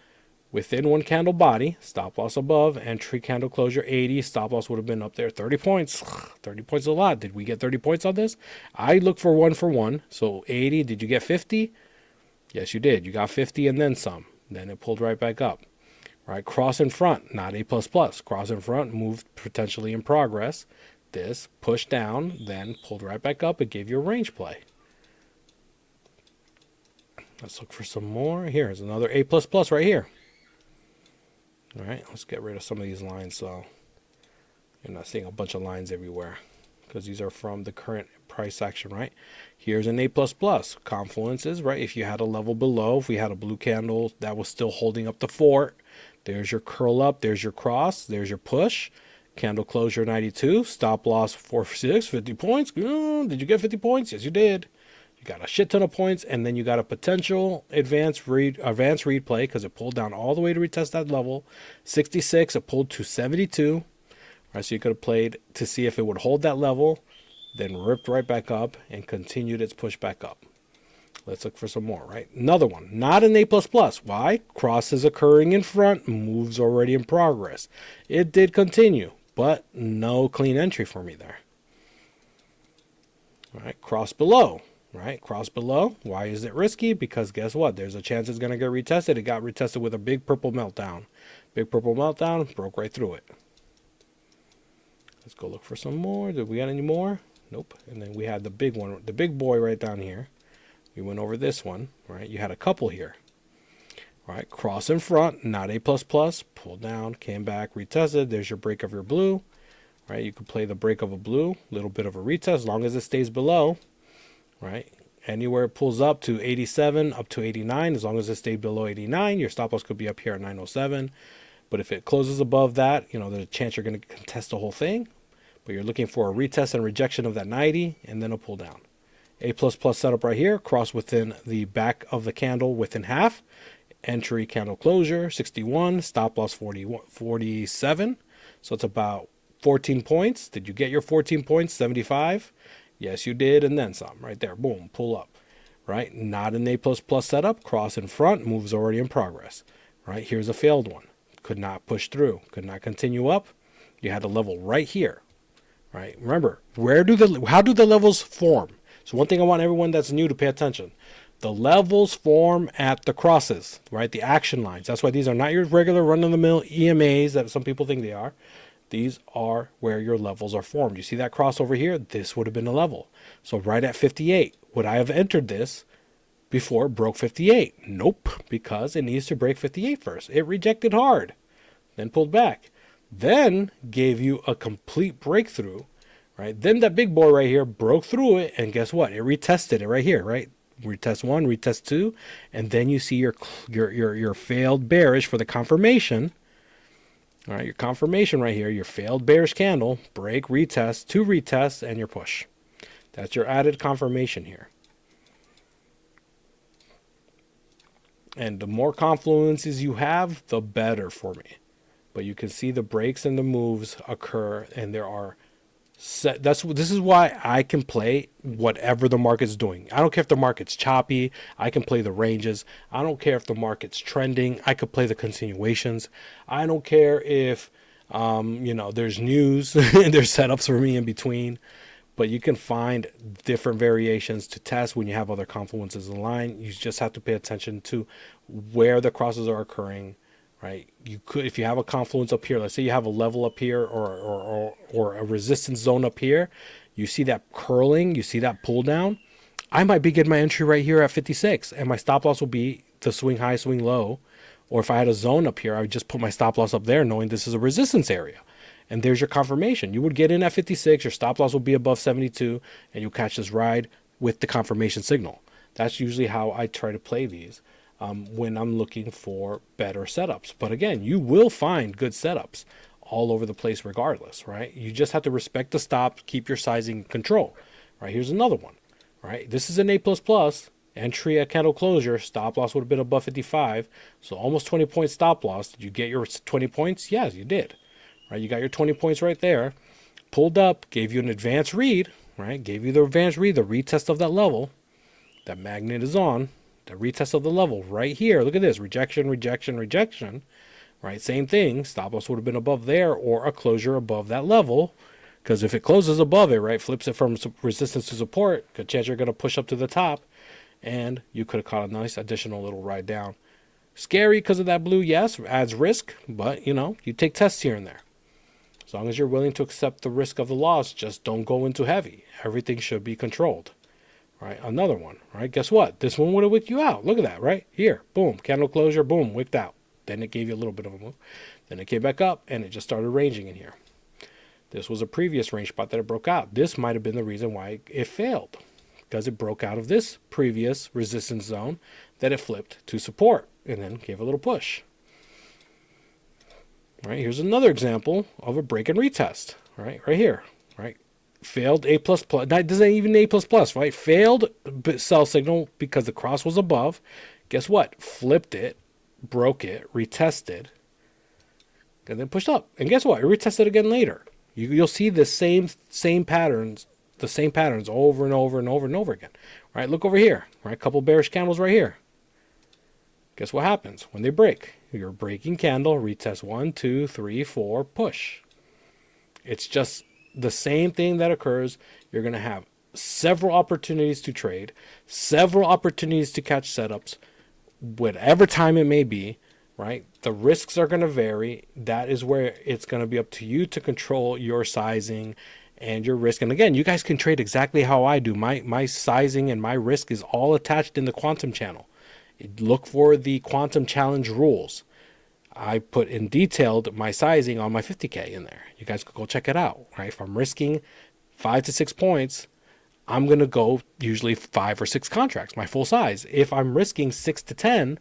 within one candle body, stop loss above, entry candle closure 80, stop loss would have been up there 30 points. 30 points is a lot. Did we get 30 points on this? I look for one. So 80, did you get 50? Yes, you did. You got 50 and then some. Then it pulled right back up. Right, cross in front, not A++. Cross in front, moved potentially in progress. This pushed down, then pulled right back up. It gave you a range play. Let's look for some more. Here's another A++ right here. All right, let's get rid of some of these lines so you're not seeing a bunch of lines everywhere, because these are from the current price action, right? Here's an A++. Confluences, right? If you had a level below, if we had a blue candle that was still holding up the fort, there's your curl up, there's your cross, there's your push. Candle closure 92, stop loss 46, 50 points. Did you get 50 points? Yes, you did. You got a shit ton of points, and then you got a potential advanced replay because it pulled down all the way to retest that level. 66, it pulled to 72. Right, so you could have played to see if it would hold that level, then ripped right back up and continued its push back up. Let's look for some more, right? Another one, not an A++. Why? Cross is occurring in front, moves already in progress. It did continue, but no clean entry for me there. All right, cross below, right? Cross below. Why is it risky? Because guess what? There's a chance it's going to get retested. It got retested with a big purple meltdown. Big purple meltdown, broke right through it. Let's go look for some more. Did we got any more? Nope. And then we had the big one, the big boy right down here. We went over this one, right? You had a couple here. All right, cross in front, not A++, pulled down, came back, retested. There's your break of your blue, right? You could play the break of a blue, little bit of a retest, as long as it stays below, right? Anywhere it pulls up to 87, up to 89, as long as it stays below 89, your stop loss could be up here at 907. But if it closes above that, there's a chance you're going to contest the whole thing. But you're looking for a retest and rejection of that 90, and then a pull down. A++ setup right here, cross within the back of the candle within half. Entry candle closure, 61, stop loss 47. So it's about 14 points. Did you get your 14 points, 75? Yes, you did, and then some. Right there, boom, pull up. Right, not an A++ setup, cross in front, moves already in progress. Right, here's a failed one. Could not push through, could not continue up. You had a level right here. Right, remember, how do the levels form? So one thing I want everyone that's new to pay attention. The levels form at the crosses, right? The action lines. That's why these are not your regular run-of-the-mill EMAs that some people think they are. These are where your levels are formed. You see that cross over here? This would have been a level. So right at 58, would I have entered this before it broke 58? Nope, because it needs to break 58 first. It rejected hard, then pulled back, then gave you a complete breakthrough. Right, then that big boy right here broke through it, and guess what? It retested it right here, right? Retest 1, retest 2, and then you see your failed bearish for the confirmation. All right, your confirmation right here, your failed bearish candle, break, retest, 2 retests, and your push. That's your added confirmation here. And the more confluences you have, the better for me. But you can see the breaks and the moves occur, and there are this is why I can play whatever the market's doing. I don't care if the market's choppy. I can play the ranges. I don't care if the market's trending. I could play the continuations. I don't care if there's news and there's setups for me in between. But you can find different variations to test when you have other confluences in line. You just have to pay attention to where the crosses are occurring. Right, you could, if you have a confluence up here, let's say you have a level up here or a resistance zone up here, you see that curling, you see that pull down. I might be getting my entry right here at 56, and my stop loss will be the swing high, swing low. Or if I had a zone up here, I would just put my stop loss up there, knowing this is a resistance area. And there's your confirmation. You would get in at 56, your stop loss will be above 72, and you'll catch this ride with the confirmation signal. That's usually how I try to play these. When I'm looking for better setups. But again, you will find good setups all over the place regardless, right? You just have to respect the stop, keep your sizing in control, right? Here's another one, right? This is an A++, entry at candle closure, stop loss would have been above 55, so almost 20 point stop loss. Did you get your 20 points? Yes, you did, right? You got your 20 points right there, pulled up, gave you an advanced read, right? Gave you the advanced read, the retest of that level. That magnet is on. The retest of the level right here. Look at this. Rejection, rejection, rejection. Right? Same thing. Stop loss would have been above there or a closure above that level. Because if it closes above it, right, flips it from resistance to support, good chance you're going to push up to the top. And you could have caught a nice additional little ride down. Scary because of that blue, yes. Adds risk. But, you take tests here and there. As long as you're willing to accept the risk of the loss, just don't go into heavy. Everything should be controlled. Right, another one, right? Guess what? This one would have wicked you out. Look at that, right? Here, boom, candle closure, boom, wicked out. Then it gave you a little bit of a move. Then it came back up, and it just started ranging in here. This was a previous range spot that it broke out. This might have been the reason why it failed, because it broke out of this previous resistance zone that it flipped to support, and then gave a little push. Right, here's another example of a break and retest. Right here. Right, failed A plus plus. That doesn't even A plus plus. Right, failed sell signal because the cross was above. Guess what? Flipped it, broke it, retested, and then pushed up. And guess what? It retested again later. You'll see the same patterns, over and over and over and over again. Right, look over here. Right, couple bearish candles right here. Guess what happens when they break? Your breaking candle, retest 1, 2, 3, 4, push. It's just the same thing that occurs. You're going to have several opportunities to trade, several opportunities to catch setups, whatever time it may be, right? The risks are going to vary. That is where it's going to be up to you to control your sizing and your risk. And again, you guys can trade exactly how I do. My sizing and my risk is all attached in the quantum channel. Look for the quantum challenge rules. I put in detailed my sizing on my 50K in there. You guys could go check it out, right? If I'm risking 5 to 6 points, I'm going to go usually 5 or 6 contracts, my full size. If I'm risking 6 to 10,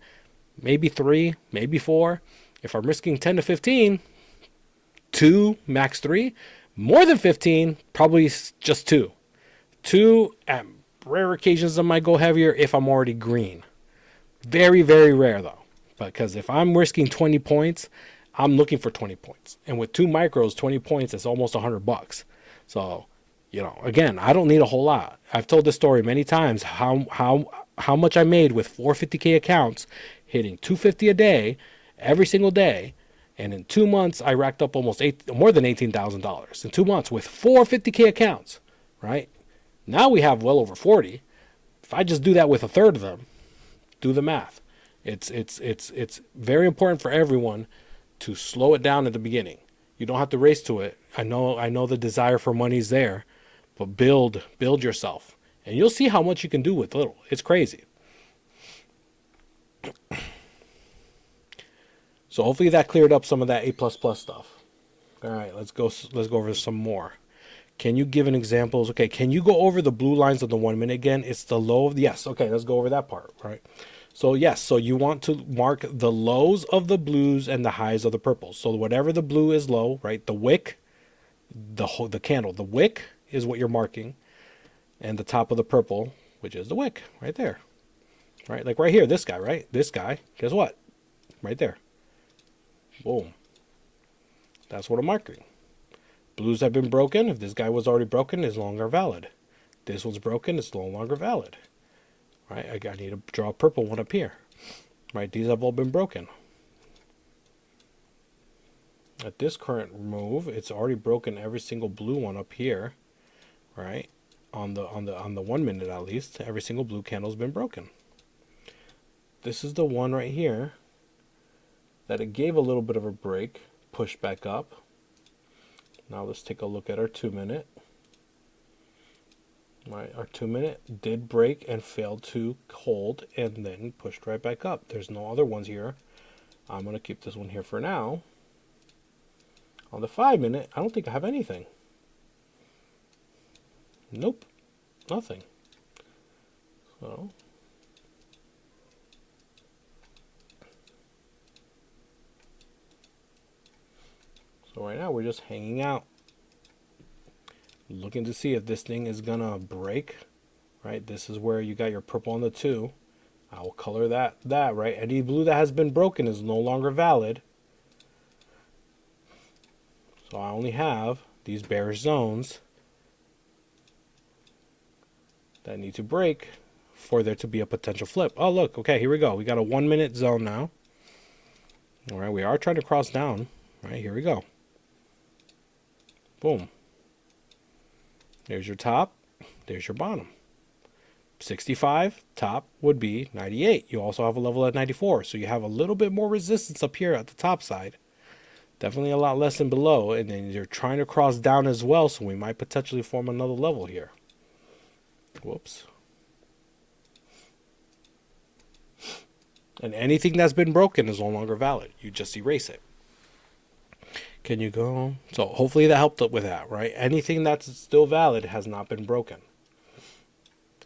maybe 3, maybe 4. If I'm risking 10 to 15, 2, max 3. More than 15, probably just 2. 2, at rare occasions, I might go heavier if I'm already green. Very, very rare though, because if I'm risking 20 points, I'm looking for 20 points. And with 2 micros, 20 points is almost $100. So, again, I don't need a whole lot. I've told this story many times how much I made with 450K accounts, hitting 250 a day, every single day. And in 2 months, I racked up more than $18,000 in 2 months with 450K accounts, right? Now we have well over 40. If I just do that with a third of them, do the math. It's very important for everyone to slow it down at the beginning. You don't have to race to it. I know the desire for money's there, but build yourself, and you'll see how much you can do with little. It's crazy. So hopefully that cleared up some of that A++ stuff. All right, let's go over some more. Can you give an examples? Okay, can you go over the blue lines of the 1 minute again? It's the low of the, yes. Okay, let's go over that part, right? So yes, so you want to mark the lows of the blues and the highs of the purples. So whatever the blue is low, right? The wick, the candle, the wick is what you're marking, and the top of the purple, which is the wick, right there, right? Like right here, this guy, right? This guy, guess what? Right there. Boom. That's what I'm marking. Blues have been broken. If this guy was already broken, it's no longer valid. This one's broken, it's no longer valid. Right? I need to draw a purple one up here. Right? These have all been broken. At this current move, it's already broken every single blue one up here. Right? On the 1 minute at least, every single blue candle's been broken. This is the one right here that it gave a little bit of a break, pushed back up. Now let's take a look at our 2 minute. Right, our 2 minute did break and failed to hold and then pushed right back up. There's no other ones here. I'm going to keep this one here for now. On the 5 minute, I don't think I have anything. Nope, nothing. So right now we're just hanging out, looking to see if this thing is gonna break. Right, this is where you got your purple on the 2. I will color that right. Any blue that has been broken is no longer valid. So I only have these bearish zones that need to break for there to be a potential flip. Oh look, okay, here we go. We got a 1 minute zone now. All right, we are trying to cross down. Right, here we go. Boom. There's your top. There's your bottom. 65, top would be 98. You also have a level at 94. So you have a little bit more resistance up here at the top side. Definitely a lot less than below. And then you're trying to cross down as well. So we might potentially form another level here. Whoops. And anything that's been broken is no longer valid. You just erase it. Can you go? So hopefully that helped with that, right? Anything that's still valid has not been broken.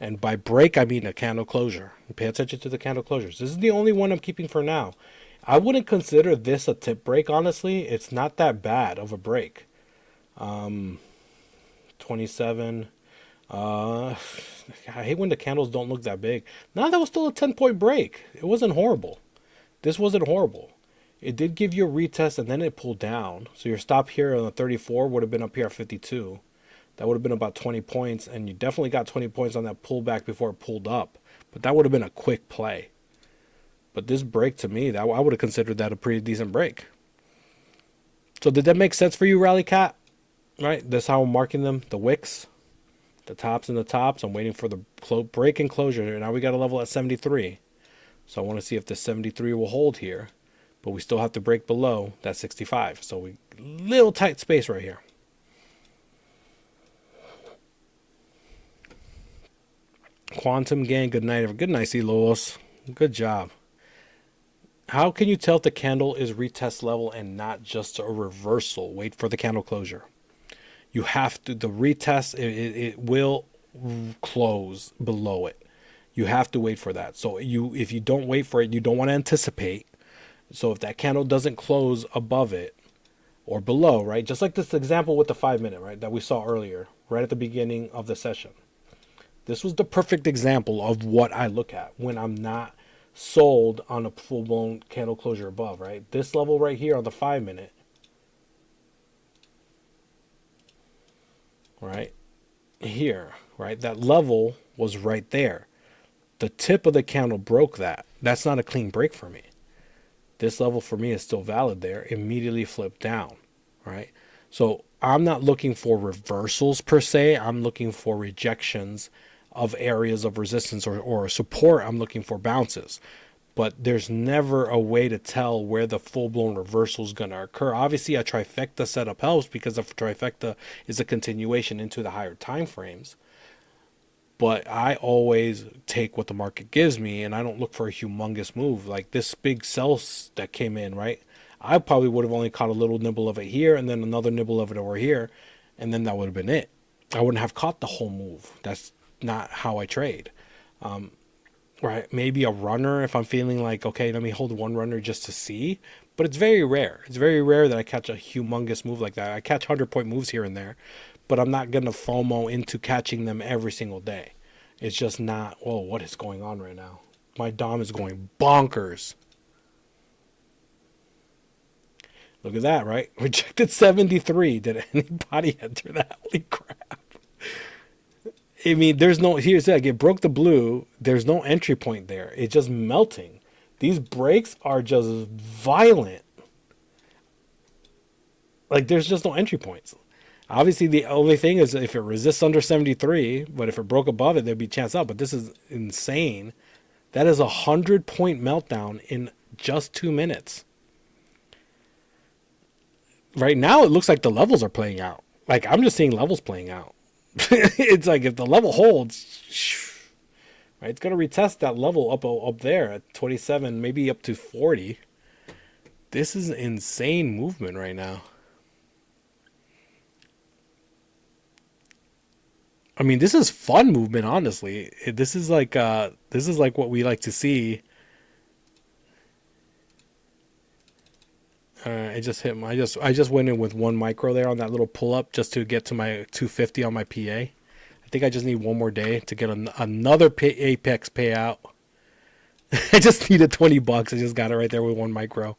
And by break, I mean a candle closure. Pay attention to the candle closures. This is the only one I'm keeping for now. I wouldn't consider this a tip break, honestly. It's not that bad of a break. Um, 27. I hate when the candles don't look that big. Now that was still a 10-point break. It wasn't horrible. This wasn't horrible. It did give you a retest and then it pulled down. So your stop here on the 34 would have been up here at 52. That would have been about 20 points, and you definitely got 20 points on that pullback before it pulled up. But that would have been a quick play. But this break to me, that I would have considered that a pretty decent break. So did that make sense for you, Rally Cat? Right? That's how I'm marking them. The wicks, the tops and the tops. I'm waiting for the break and closure. Now we got a level at 73. So I want to see if the 73 will hold here. But we still have to break below that 65. So we little tight space right here. Quantum Gang, good night. Good night, Lois. Good job. How can you tell if the candle is retest level and not just a reversal? Wait for the candle closure. You have to, the retest, it will close below it. You have to wait for that. So if you don't wait for it, you don't want to anticipate. So if that candle doesn't close above it or below, right? Just like this example with the 5 minute, right? That we saw earlier, right at the beginning of the session. This was the perfect example of what I look at when I'm not sold on a full-blown candle closure above, right? This level right here on the 5 minute, right? Here, right? That level was right there. The tip of the candle broke that. That's not a clean break for me. This level for me is still valid there. Immediately flipped down, right? So I'm not looking for reversals per se. I'm looking for rejections of areas of resistance or support. I'm looking for bounces. But there's never a way to tell where the full-blown reversal is going to occur. Obviously, a trifecta setup helps because a trifecta is a continuation into the higher time frames. But I always take what the market gives me, and I don't look for a humongous move. Like this big sell that came in, right? I probably would have only caught a little nibble of it here and then another nibble of it over here, and then that would have been it. I wouldn't have caught the whole move. That's not how I trade. Right? Maybe a runner if I'm feeling like, okay, let me hold one runner just to see. But it's very rare. It's very rare that I catch a humongous move like that. I catch 100-point moves here and there, but I'm not going to FOMO into catching them every single day. It's just not, whoa, what is going on right now? My Dom is going bonkers. Look at that, right? Rejected 73. Did anybody enter that? Holy crap. I mean, there's no, here's like it broke the blue. There's no entry point there. It's just melting. These breaks are just violent. Like there's just no entry points. Obviously, the only thing is if it resists under 73, but if it broke above it, there'd be a chance up. But this is insane. That is 100-point meltdown in just 2 minutes. Right now, it looks like the levels are playing out. Like I'm just seeing levels playing out. It's like if the level holds, right, it's going to retest that level up there at 27, maybe up to 40. This is insane movement right now. I mean, this is fun movement, honestly. This is like what we like to see. I just hit my I just went in with 1 micro there on that little pull up just to get to my 250 on my PA. I think I just need one more day to get another Apex payout. I just needed $20. I just got it right there with 1 micro.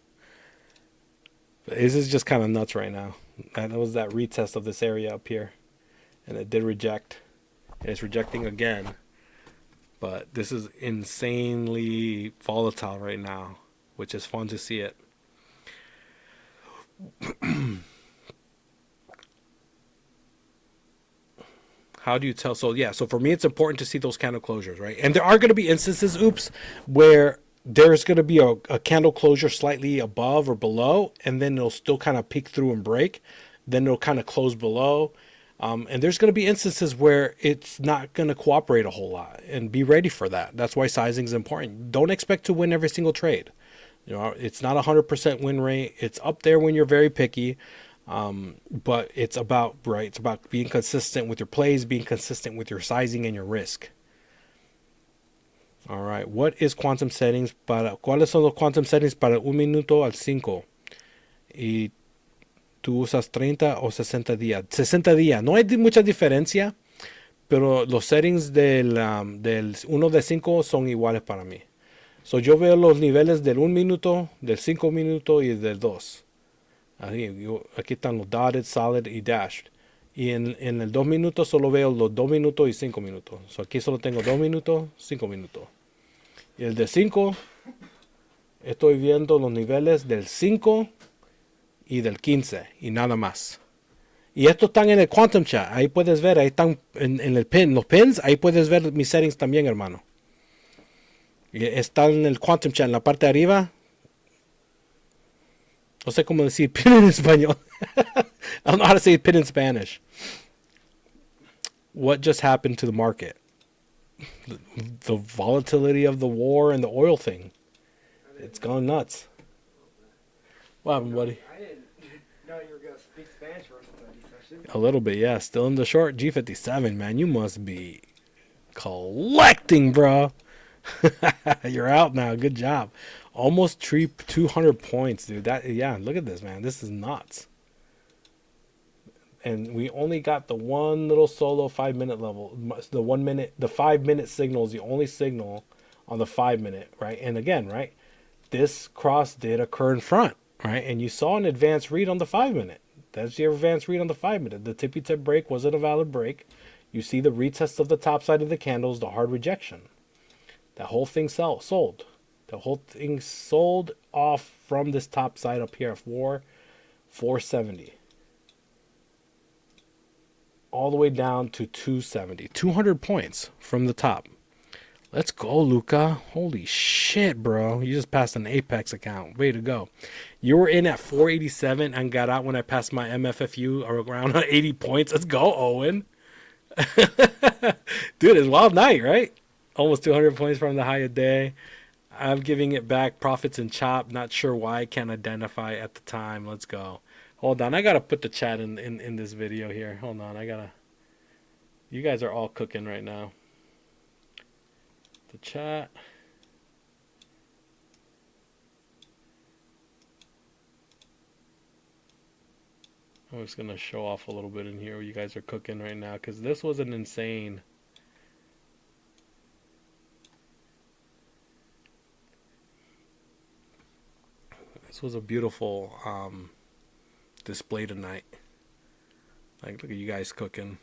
But this is just kind of nuts right now. That was that retest of this area up here, and it did reject. And it's rejecting again. But this is insanely volatile right now, which is fun to see it. How do you tell? So yeah, so for me, it's important to see those candle closures, right? And there are going to be instances, where there's going to be a candle closure slightly above or below, and then it'll still kind of peek through and break. Then it'll kind of close below. And there's going to be instances where it's not going to cooperate a whole lot, and be ready for that. That's why sizing is important. Don't expect to win every single trade. You know, it's not 100% win rate. It's up there when you're very picky. But it's about, right, it's about being consistent with your plays, being consistent with your sizing and your risk. All right. What is quantum settings ¿Cuáles son los quantum settings para 1 minuto al 5? Y tú usas 30 o 60 días. 60 días. No hay mucha diferencia, pero los settings del 1 de 5 son iguales para mí. So, yo veo los niveles del 1 minuto, del 5 minutos y del 2. Aquí están los dotted, solid y dashed. Y en el 2 minutos solo veo los 2 minutos y 5 minutos. So, aquí solo tengo 2 minutos, 5 minutos. Y el de 5, estoy viendo los niveles del 5 y del 15 y nada más. Y estos están en el Quantum Chat. Ahí puedes ver, ahí están en el pin. Los pins, ahí puedes ver mis settings también, hermano. Y están en el Quantum Chat, en la parte de arriba. No sé cómo decir pin en español. I don't know how to say pin in Spanish. What just happened to the market? The volatility of the war and the oil thing. It's gone nuts. What happened, buddy? I didn't know you were going to speak Spanish for a study session. A little bit, yeah. Still in the short. G57, man. You must be collecting, bro. You're out now. Good job. Almost 200 points, dude. Yeah, look at this, man. This is nuts. And we only got the one little solo 5 minute level. The 1 minute, the 5 minute signal is the only signal on the 5 minute, right? And again, right, this cross did occur in front, right? And you saw an advanced read on the 5 minute. That's your advanced read on the 5 minute. The tippy tip break wasn't a valid break. You see the retest of the top side of the candles, the hard rejection. That whole thing sold. The whole thing sold off from this top side up here at 470. All the way down to 270. 200 points from the top. Let's go, Luca. Holy shit, bro. You just passed an Apex account. Way to go. You were in at 487 and got out when I passed my MFFU around 80 points. Let's go, Owen. Dude, it's wild night, right? Almost 200 points from the high of day. I'm giving it back. Profits and chop. Not sure why. I can't identify at the time. Let's go. Hold on. I got to put the chat in this video here. Hold on. You guys are all cooking right now. The chat. I'm just going to show off a little bit in here what you guys are cooking right now, because this was an insane... This was a beautiful display tonight. Like, look at you guys cooking.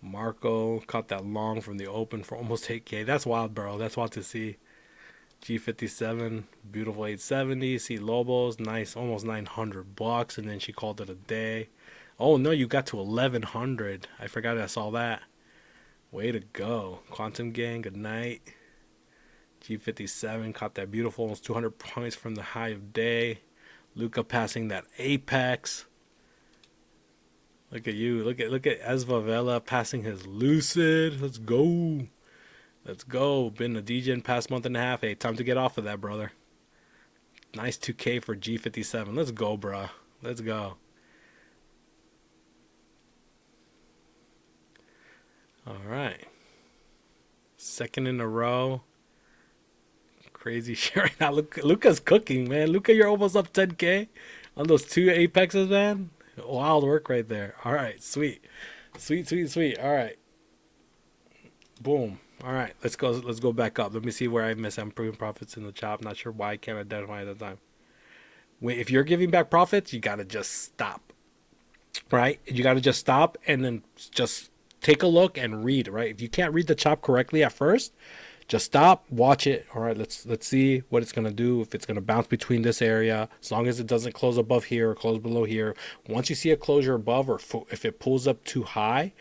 Marco caught that long from the open for almost 8K. That's wild, bro. That's wild to see. G57, beautiful 870. See Lobos, nice, almost $900, and then she called it a day. Oh no, you got to 1100. I forgot I saw that. Way to go, Quantum Gang. Good night. G57 caught that beautiful almost 200 points from the high of day. Luca passing that apex. Look at you. Look at Esvavella passing his lucid. Let's go. Let's go. Been a DJ in past month and a half. Hey, time to get off of that, brother. Nice 2K for G57. Let's go, bro. Let's go. All right. Second in a row. Crazy shit right now. Luca's cooking, man. Luca, you're almost up 10K on those 2 apexes, man. Wild work right there. All right, sweet. All right. Boom. All right, let's go back up. Let me see where I miss. I'm improving profits in the chop. Not sure why I can't identify at the time. If you're giving back profits, you gotta just stop. Right? You gotta just stop and then just take a look and read. Right? If you can't read the chop correctly at first, just stop, watch it. All right, let's see what it's going to do. If it's going to bounce between this area, as long as it doesn't close above here or close below here. Once you see a closure above, or if it pulls up too high,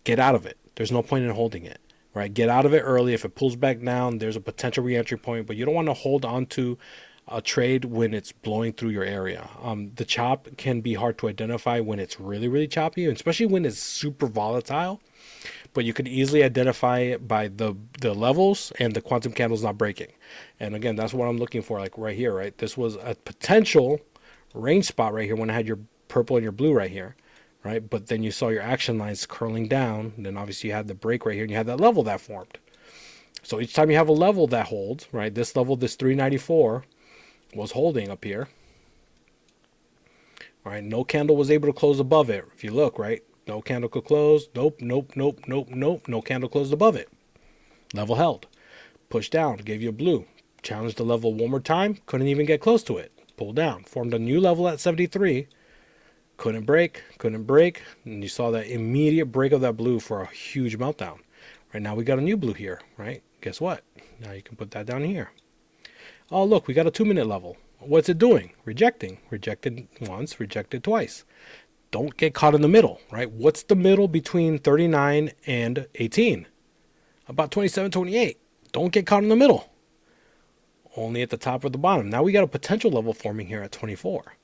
get out of it. There's no point in holding it, right? Get out of it early. If it pulls back down, there's a potential re-entry point, but you don't want to hold on to a trade when it's blowing through your area. The chop can be hard to identify when it's really, really choppy, especially when it's super volatile. But you could easily identify it by the levels and the quantum candles not breaking. And again, that's what I'm looking for, like right here, right? This was a potential range spot right here when I had your purple and your blue right here, right? But then you saw your action lines curling down. Then obviously you had the break right here and you had that level that formed. So each time you have a level that holds, right? This level, this 394 was holding up here. All right, no candle was able to close above it. If you look, right, no candle could close. Nope, nope, nope, nope, nope. No candle closed above it. Level held. Push down, gave you a blue. Challenged the level one more time, couldn't even get close to it. Pulled down, formed a new level at 73. Couldn't break, and you saw that immediate break of that blue for a huge meltdown. Right now we got a new blue here, right? Guess what? Now you can put that down here. Oh, look, we got a 2-minute level. What's it doing? Rejecting. Rejected once, rejected twice. Don't get caught in the middle, right? What's the middle between 39 and 18? About 27, 28. Don't get caught in the middle. Only at the top or the bottom. Now we got a potential level forming here at 24.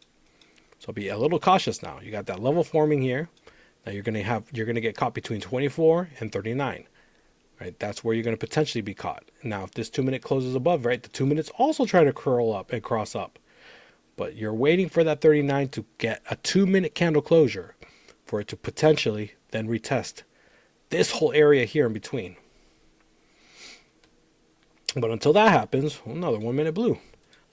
So be a little cautious now. You got that level forming here. Now you're gonna get caught between 24 and 39. Right? That's where you're gonna potentially be caught. Now if this 2-minute closes above, right, the 2 minutes also try to curl up and cross up. But you're waiting for that 39 to get a 2-minute candle closure for it to potentially then retest this whole area here in between. But until that happens, another 1-minute blue.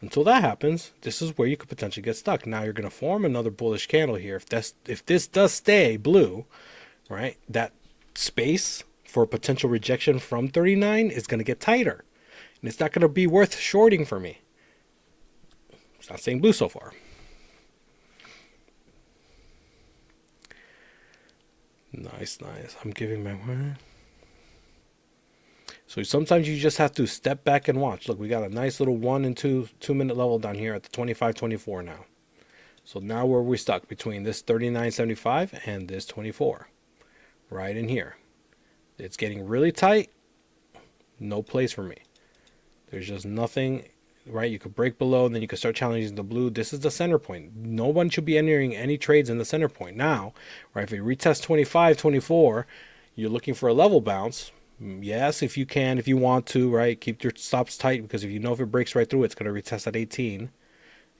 Until that happens, this is where you could potentially get stuck. Now you're going to form another bullish candle here. If this does stay blue, right, that space for potential rejection from 39 is going to get tighter. And it's not going to be worth shorting for me. It's not saying blue so far. Nice. I'm giving my word. So sometimes you just have to step back and watch. Look, we got a nice little 1 and 2-minute level down here at the 25-24 now. So now where we're stuck between this 39.75 and this 24. Right in here. It's getting really tight. No place for me. There's just nothing, right? You could break below and then you could start challenging the blue. This is the center point. No one should be entering any trades in the center point. Now, right, if you retest 25-24, you're looking for a level bounce. Yes, if you can, if you want to, right, keep your stops tight, because if you know if it breaks right through, it's going to retest at 18.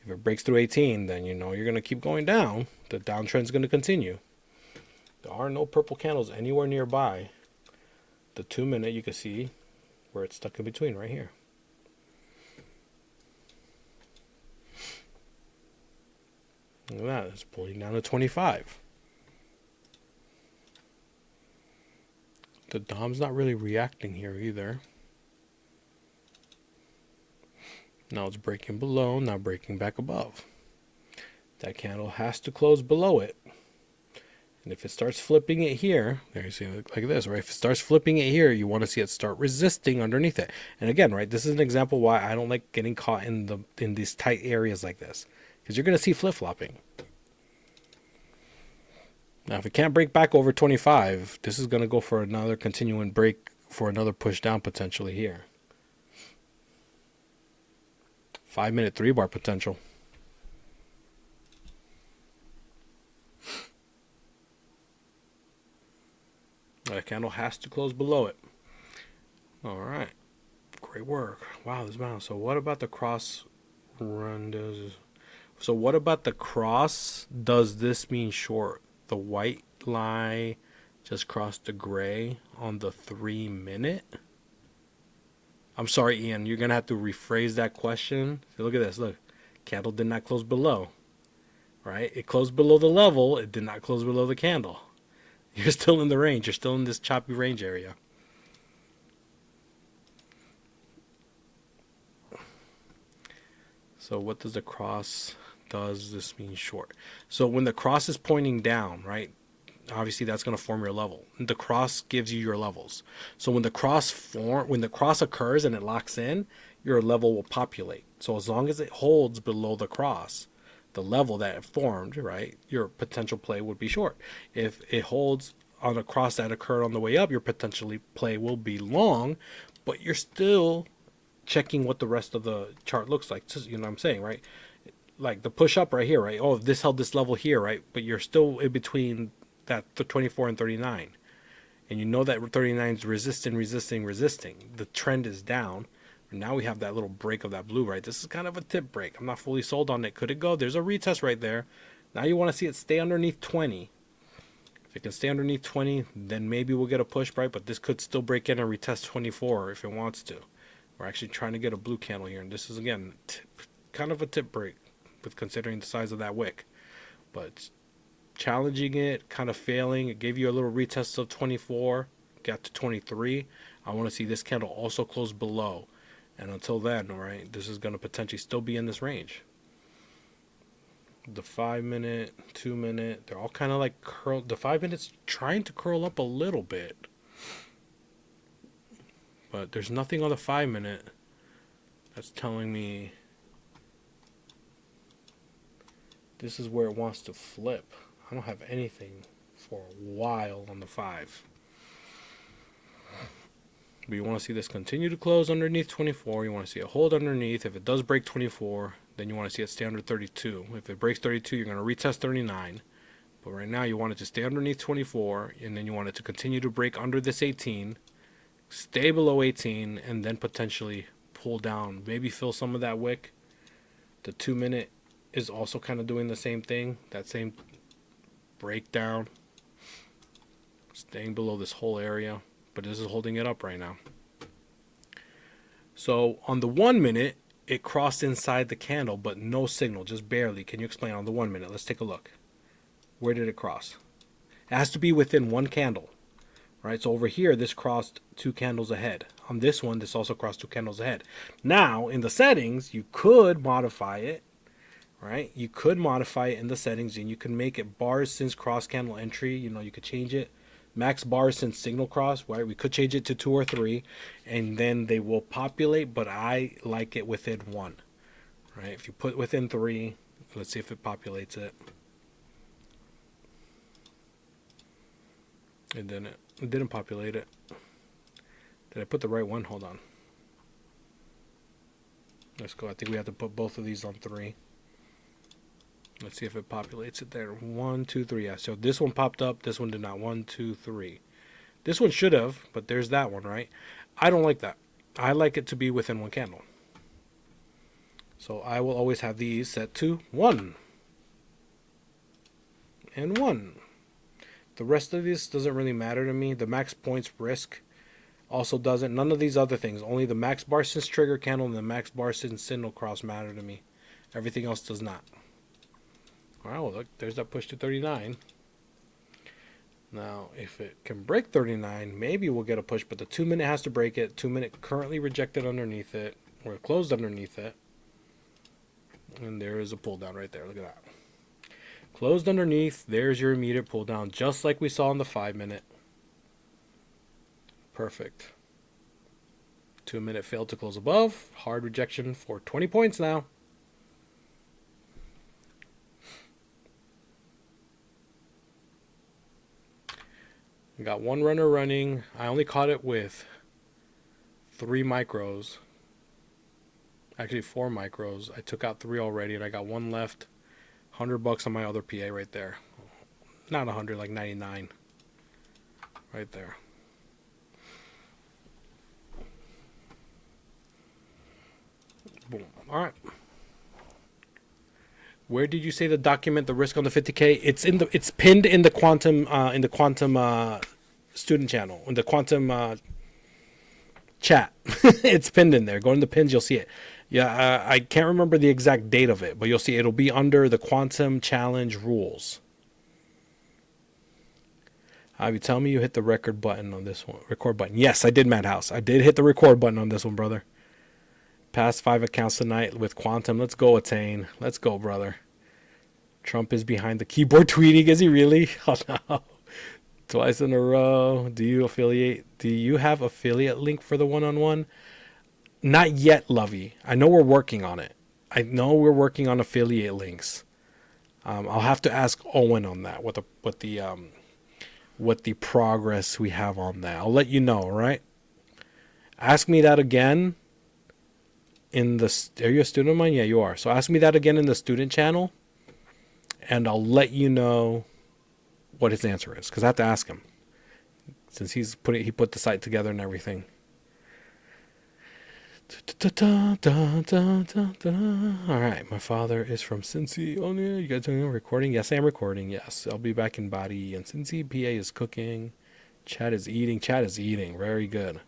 If it breaks through 18, then you know you're going to keep going down. The downtrend is going to continue. There are no purple candles anywhere nearby. The 2-minute, you can see where it's stuck in between right here. Look at that, it's pulling down to 25. The Dom's not really reacting here either. Now it's breaking below, now breaking back above. That candle has to close below it. And if it starts flipping it here, there you see it like this, right? If it starts flipping it here, you want to see it start resisting underneath it. And again, right, this is an example why I don't like getting caught in these tight areas like this. Because you're going to see flip-flopping. Now, if it can't break back over 25, this is going to go for another continuing break for another push down potentially here. 5-minute 3-bar potential. That candle has to close below it. All right. Great work. Wow, this mouse. So what about the cross run does? So what about the cross? Does this mean short? The white line just crossed the gray on the 3-minute? I'm sorry, Ian. You're going to have to rephrase that question. See, look at this. Look. Candle did not close below. Right? It closed below the level. It did not close below the candle. You're still in the range. You're still in this choppy range area. So what does the cross? Does this mean short? So when the cross is pointing down, right? Obviously that's going to form your level. The cross gives you your levels. So when the cross occurs and it locks in, your level will populate. So as long as it holds below the cross, the level that it formed, right, your potential play would be short. If it holds on a cross that occurred on the way up, your potentially play will be long, but you're still checking what the rest of the chart looks like. You know what I'm saying, right? Like the push up right here, right? Oh, this held this level here, right? But you're still in between that 24 and 39. And you know that 39 is resisting. The trend is down. And now we have that little break of that blue, right? This is kind of a tip break. I'm not fully sold on it. Could it go? There's a retest right there. Now you want to see it stay underneath 20. If it can stay underneath 20, then maybe we'll get a push, right? But this could still break in and retest 24 if it wants to. We're actually trying to get a blue candle here, and this is, again, kind of a tip break with considering the size of that wick. But challenging it, kind of failing. It gave you a little retest of 24, got to 23. I want to see this candle also close below. And until then, all right, this is going to potentially still be in this range. The 5 minute, 2 minute, they're all kind of like curled. The 5 minutes trying to curl up a little bit. But there's nothing on the 5 minute that's telling me this is where it wants to flip. I don't have anything for a while on the 5. But you want to see this continue to close underneath 24. You want to see it hold underneath. If it does break 24, then you want to see it stay under 32. If it breaks 32, you're going to retest 39. But right now you want it to stay underneath 24, and then you want it to continue to break under this 18, stay below 18, and then potentially pull down. Maybe fill some of that wick. The 2 minute is also kind of doing the same thing. That same breakdown. Staying below this whole area. But this is holding it up right now. So on the 1 minute, it crossed inside the candle, but no signal, just barely. Can you explain on the 1 minute? Let's take a look. Where did it cross? It has to be within one candle, right? So over here, this crossed 2 candles ahead. On this one, this also crossed 2 candles ahead. Now, in the settings, you could modify it, right? You could modify it in the settings, and you can make it bars since cross candle entry. You know, you could change it. Max bars since signal cross, right? We could change it to 2 or 3, and then they will populate, but I like it within 1, right? If you put within 3, let's see if it populates it. It didn't populate it. Did I put the right one? Hold on. Let's go. I think we have to put both of these on 3. Let's see if it populates it there. 1, 2, 3. Yeah, so this one popped up. This one did not. 1, 2, 3. This one should have, but there's that one, right? I don't like that. I like it to be within one candle. So I will always have these set to 1. And 1. The rest of this doesn't really matter to me. The max points risk also doesn't. None of these other things. Only the max bar since trigger candle and the max bar since signal cross matter to me. Everything else does not. Well, look, there's that push to 39. Now, if it can break 39, maybe we'll get a push, but the 2 minute has to break it. 2 minute currently rejected underneath it, or closed underneath it. And there is a pull down right there. Look at that. Closed underneath, there's your immediate pull down, just like we saw in the 5 minute. Perfect. 2 minute failed to close above. Hard rejection for 20 points now. I got one runner running. I only caught it with 3 micros. Actually 4 micros. I took out 3 already and I got 1 left. $100 on my other PA right there. Not 100, like 99. Right there. Boom. All right. Where did you say to document the risk on the 50K? It's pinned in the quantum student channel, in the quantum chat. It's pinned in there. Go in the pins, you'll see it. Yeah, I can't remember the exact date of it, but you'll see it'll be under the quantum challenge rules. You tell me you hit the record button on this one. Record button. Yes, I did, Madhouse. I did hit the record button on this one, brother. Past 5 accounts tonight with Quantum. Let's go, Attain. Let's go, brother. Trump is behind the keyboard tweeting. Is he really? Oh, no. Twice in a row. Do you have affiliate link for the one-on-one? Not yet, Lovey. I know we're working on it. I know we're working on affiliate links. I'll have to ask Owen on that. What the progress we have on that. I'll let you know. All right. Ask me that again. Are you a student of mine? Yeah, you are. So ask me that again in the student channel, and I'll let you know what his answer is, because I have to ask him, since he put the site together and everything. All right, my father is from Cincy. Oh yeah, you guys doing a recording? Yes, I am recording. Yes, I'll be back in body. And Cincy, PA is cooking. Chad is eating. Chad is eating. Very good.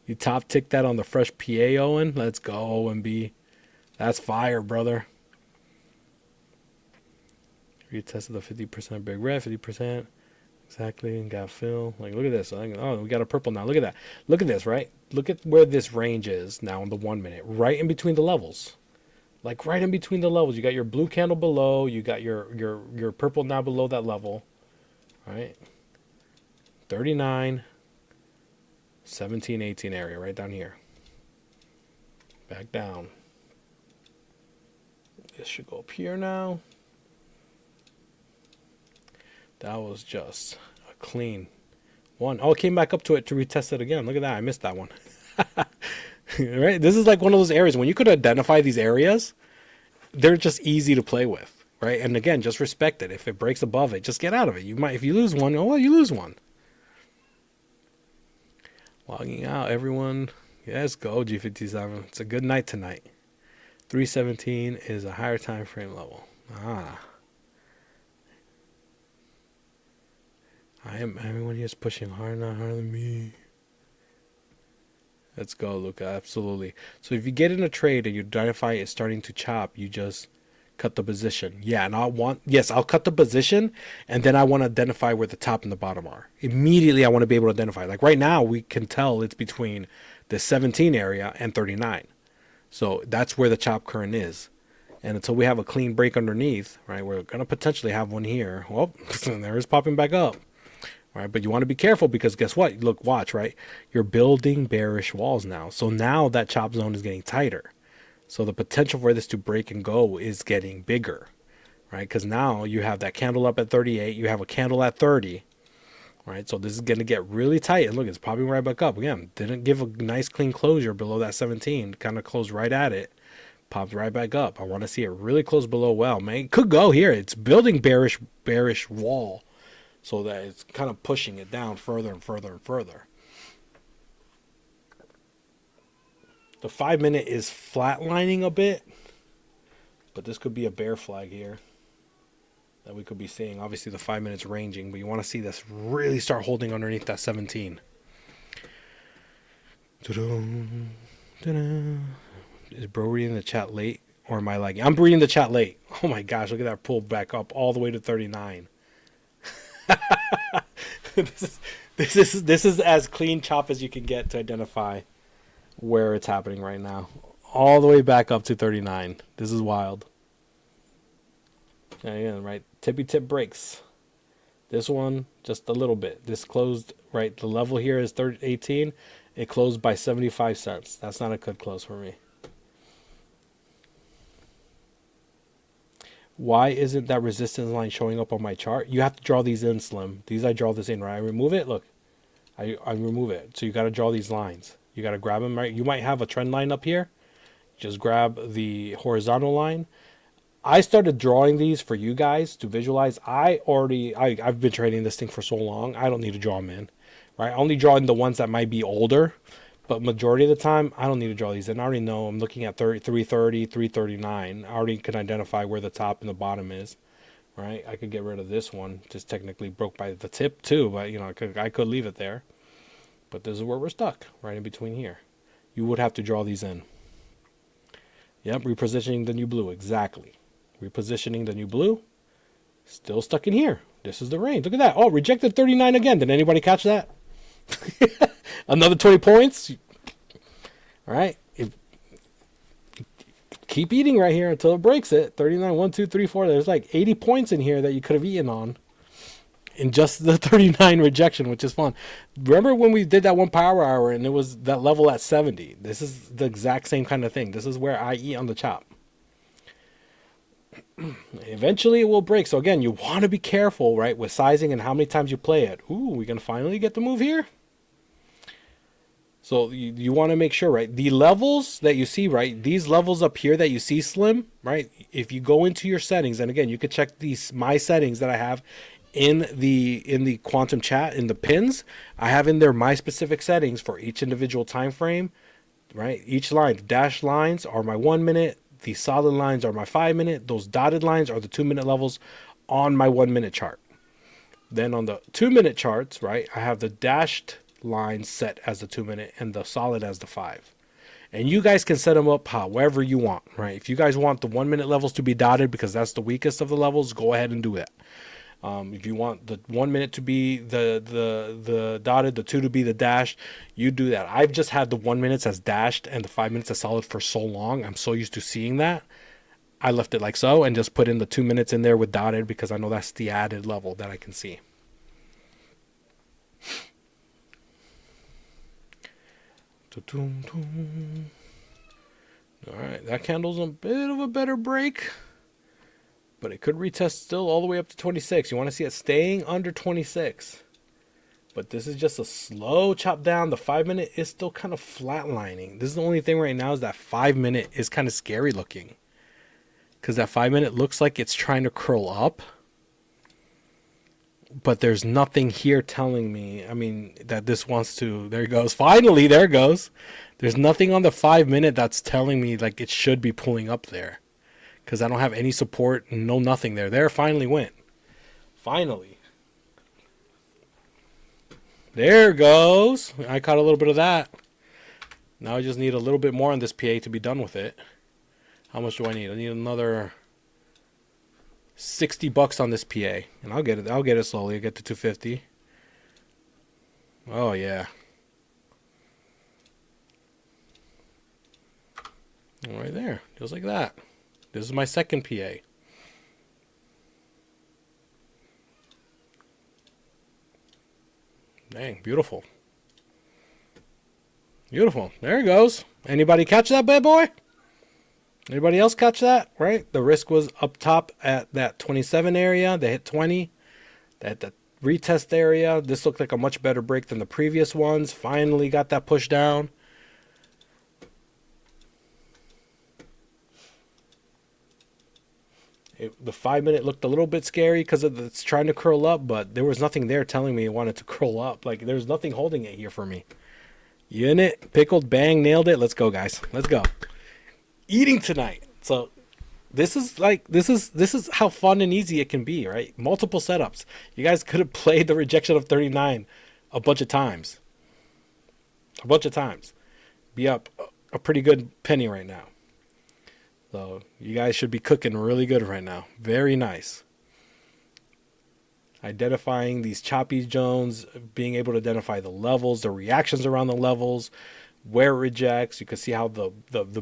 You top tick that on the fresh PA, Owen. Let's go, OMB. That's fire, brother. Retested the 50% big red, 50%. Exactly, and got fill. Like, look at this. Oh, we got a purple now. Look at that. Look at this, right? Look at where this range is now in the 1 minute. Right in between the levels. Like, right in between the levels. You got your blue candle below. You got your purple now below that level. Right? 39, 17, 18 area. Right down here. Back down. This should go up here now. That was just a clean one. Oh, it came back up to it to retest it again. Look at that. I missed that one. Right? This is like one of those areas. When you could identify these areas, they're just easy to play with. Right? And again, just respect it. If it breaks above it, just get out of it. You might, if you lose one, oh, well, you lose one. Logging out, everyone. Yes, go, G57. It's a good night tonight. 317 is a higher time frame level. Everyone here is pushing hard, not harder than me. Let's go, Luca. Absolutely. So if you get in a trade and you identify it's starting to chop, you just cut the position. Yeah, and I'll cut the position, and then I want to identify where the top and the bottom are. Immediately, I want to be able to identify. Like right now, we can tell it's between the 17 area and 39. So that's where the chop current is. And until we have a clean break underneath, right, we're going to potentially have one here. Well, there it's popping back up. Right, but you want to be careful because guess what? Look, watch, right? You're building bearish walls now. So now that chop zone is getting tighter. So the potential for this to break and go is getting bigger, right? Because now you have that candle up at 38. You have a candle at 30, right? So this is going to get really tight. And look, it's popping right back up. Again, didn't give a nice clean closure below that 17. Kind of closed right at it. Popped right back up. I want to see it really close below. Well, man, it could go here. It's building bearish wall. So that it's kind of pushing it down further and further and further. The 5 minute is flatlining a bit. But this could be a bear flag here that we could be seeing. Obviously the 5 minutes ranging. But you want to see this really start holding underneath that 17. Is bro reading the chat late? Or am I lagging? I'm reading the chat late. Oh my gosh, look at that pull back up all the way to 39. This is as clean chop as you can get to identify where it's happening right now. All the way back up to 39. This is wild. Again, right? Tippy tip breaks. This one, just a little bit. This closed, right? The level here is 18. It closed by 75 cents. That's not a good close for me. Why isn't that resistance line showing up on my chart? You have to draw these in, Slim. These I draw this in, right? I remove it. Look, I remove it. So you got to draw these lines. You got to grab them, right? You might have a trend line up here. Just grab the horizontal line. I started drawing these for you guys to visualize. I've been trading this thing for so long. I don't need to draw them in, right? I only draw in the ones that might be older. But majority of the time, I don't need to draw these in. I already know I'm looking at 330, 339. I already can identify where the top and the bottom is, right? I could get rid of this one. Just technically broke by the tip too, but you know, I could leave it there. But this is where we're stuck, right in between here. You would have to draw these in. Yep, repositioning the new blue, exactly. Repositioning the new blue. Still stuck in here. This is the range. Look at that. Oh, rejected 39 again. Did anybody catch that? Another 20 points. All right. Keep eating right here until it breaks it. 39, 1, 2, 3, 4. There's like 80 points in here that you could have eaten on in just the 39 rejection, which is fun. Remember when we did that 1 power hour and it was that level at 70? This is the exact same kind of thing. This is where I eat on the chop. Eventually it will break. So again, you want to be careful, right, with sizing and how many times you play it. Ooh, we can finally get the move here. So you want to make sure, right, the levels that you see, right, these levels up here that you see, Slim, right, if you go into your settings, and again, you could check my settings that I have in the quantum chat, in the pins. I have in there my specific settings for each individual time frame right? Each line, the dashed lines are my 1 minute. The solid lines are my 5 minute. Those dotted lines are the 2 minute levels on my 1 minute chart. Then on the 2 minute charts, right, I have the dashed lines set as the 2 minute and the solid as the 5. And you guys can set them up however you want, right? If you guys want the 1 minute levels to be dotted because that's the weakest of the levels, go ahead and do that. If you want the 1 minute to be the dotted, the 2 to be the dashed, you do that. I've just had the 1 minutes as dashed and the 5 minutes as solid for so long. I'm so used to seeing that. I left it like so and just put in the 2 minutes in there with dotted because I know that's the added level that I can see. All right, that candle's a bit of a better break, but it could retest still all the way up to 26. You want to see it staying under 26. But this is just a slow chop down. The 5 minute is still kind of flatlining. This is the only thing right now is that 5 minute is kind of scary looking. Because that 5 minute looks like it's trying to curl up. But there's nothing here telling me, I mean, that this wants to. There it goes. Finally, there it goes. There's nothing on the 5 minute that's telling me like it should be pulling up there. Because I don't have any support, no nothing there. There finally went. Finally. There goes. I caught a little bit of that. Now I just need a little bit more on this PA to be done with it. How much do I need? I need another $60 on this PA. And I'll get it. I'll get it slowly. I'll get to 250. Oh, yeah. Right there. Just like that. This is my second PA. Dang, beautiful. Beautiful. There it goes. Anybody catch that bad boy? Anybody else catch that? Right? The risk was up top at that 27 area. They hit 20. At the retest area. This looked like a much better break than the previous ones. Finally got that push down. The 5 minute looked a little bit scary because it's trying to curl up, but there was nothing there telling me it wanted to curl up. Like, there's nothing holding it here for me. Unit, pickled, bang, nailed it. Let's go, guys. Let's go. Eating tonight. So this is how fun and easy it can be, right? Multiple setups. You guys could have played the rejection of 39 a bunch of times. Be up a pretty good penny right now. So you guys should be cooking really good right now. Very nice. Identifying these choppy zones, being able to identify the levels, the reactions around the levels, where it rejects. You can see how the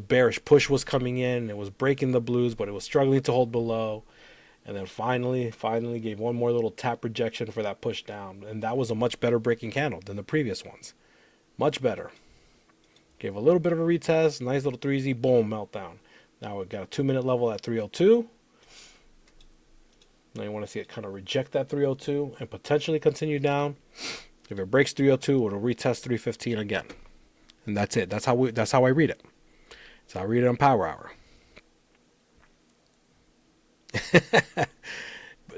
bearish push was coming in. It was breaking the blues, but it was struggling to hold below. And then finally gave one more little tap rejection for that push down. And that was a much better breaking candle than the previous ones. Much better. Gave a little bit of a retest. Nice little 3Z. Boom. Meltdown. Now we've got a 2 minute level at 302. Now you want to see it kind of reject that 302 and potentially continue down. If it breaks 302, it'll retest 315 again. And that's it. That's how I read it. That's how I read it on Power Hour.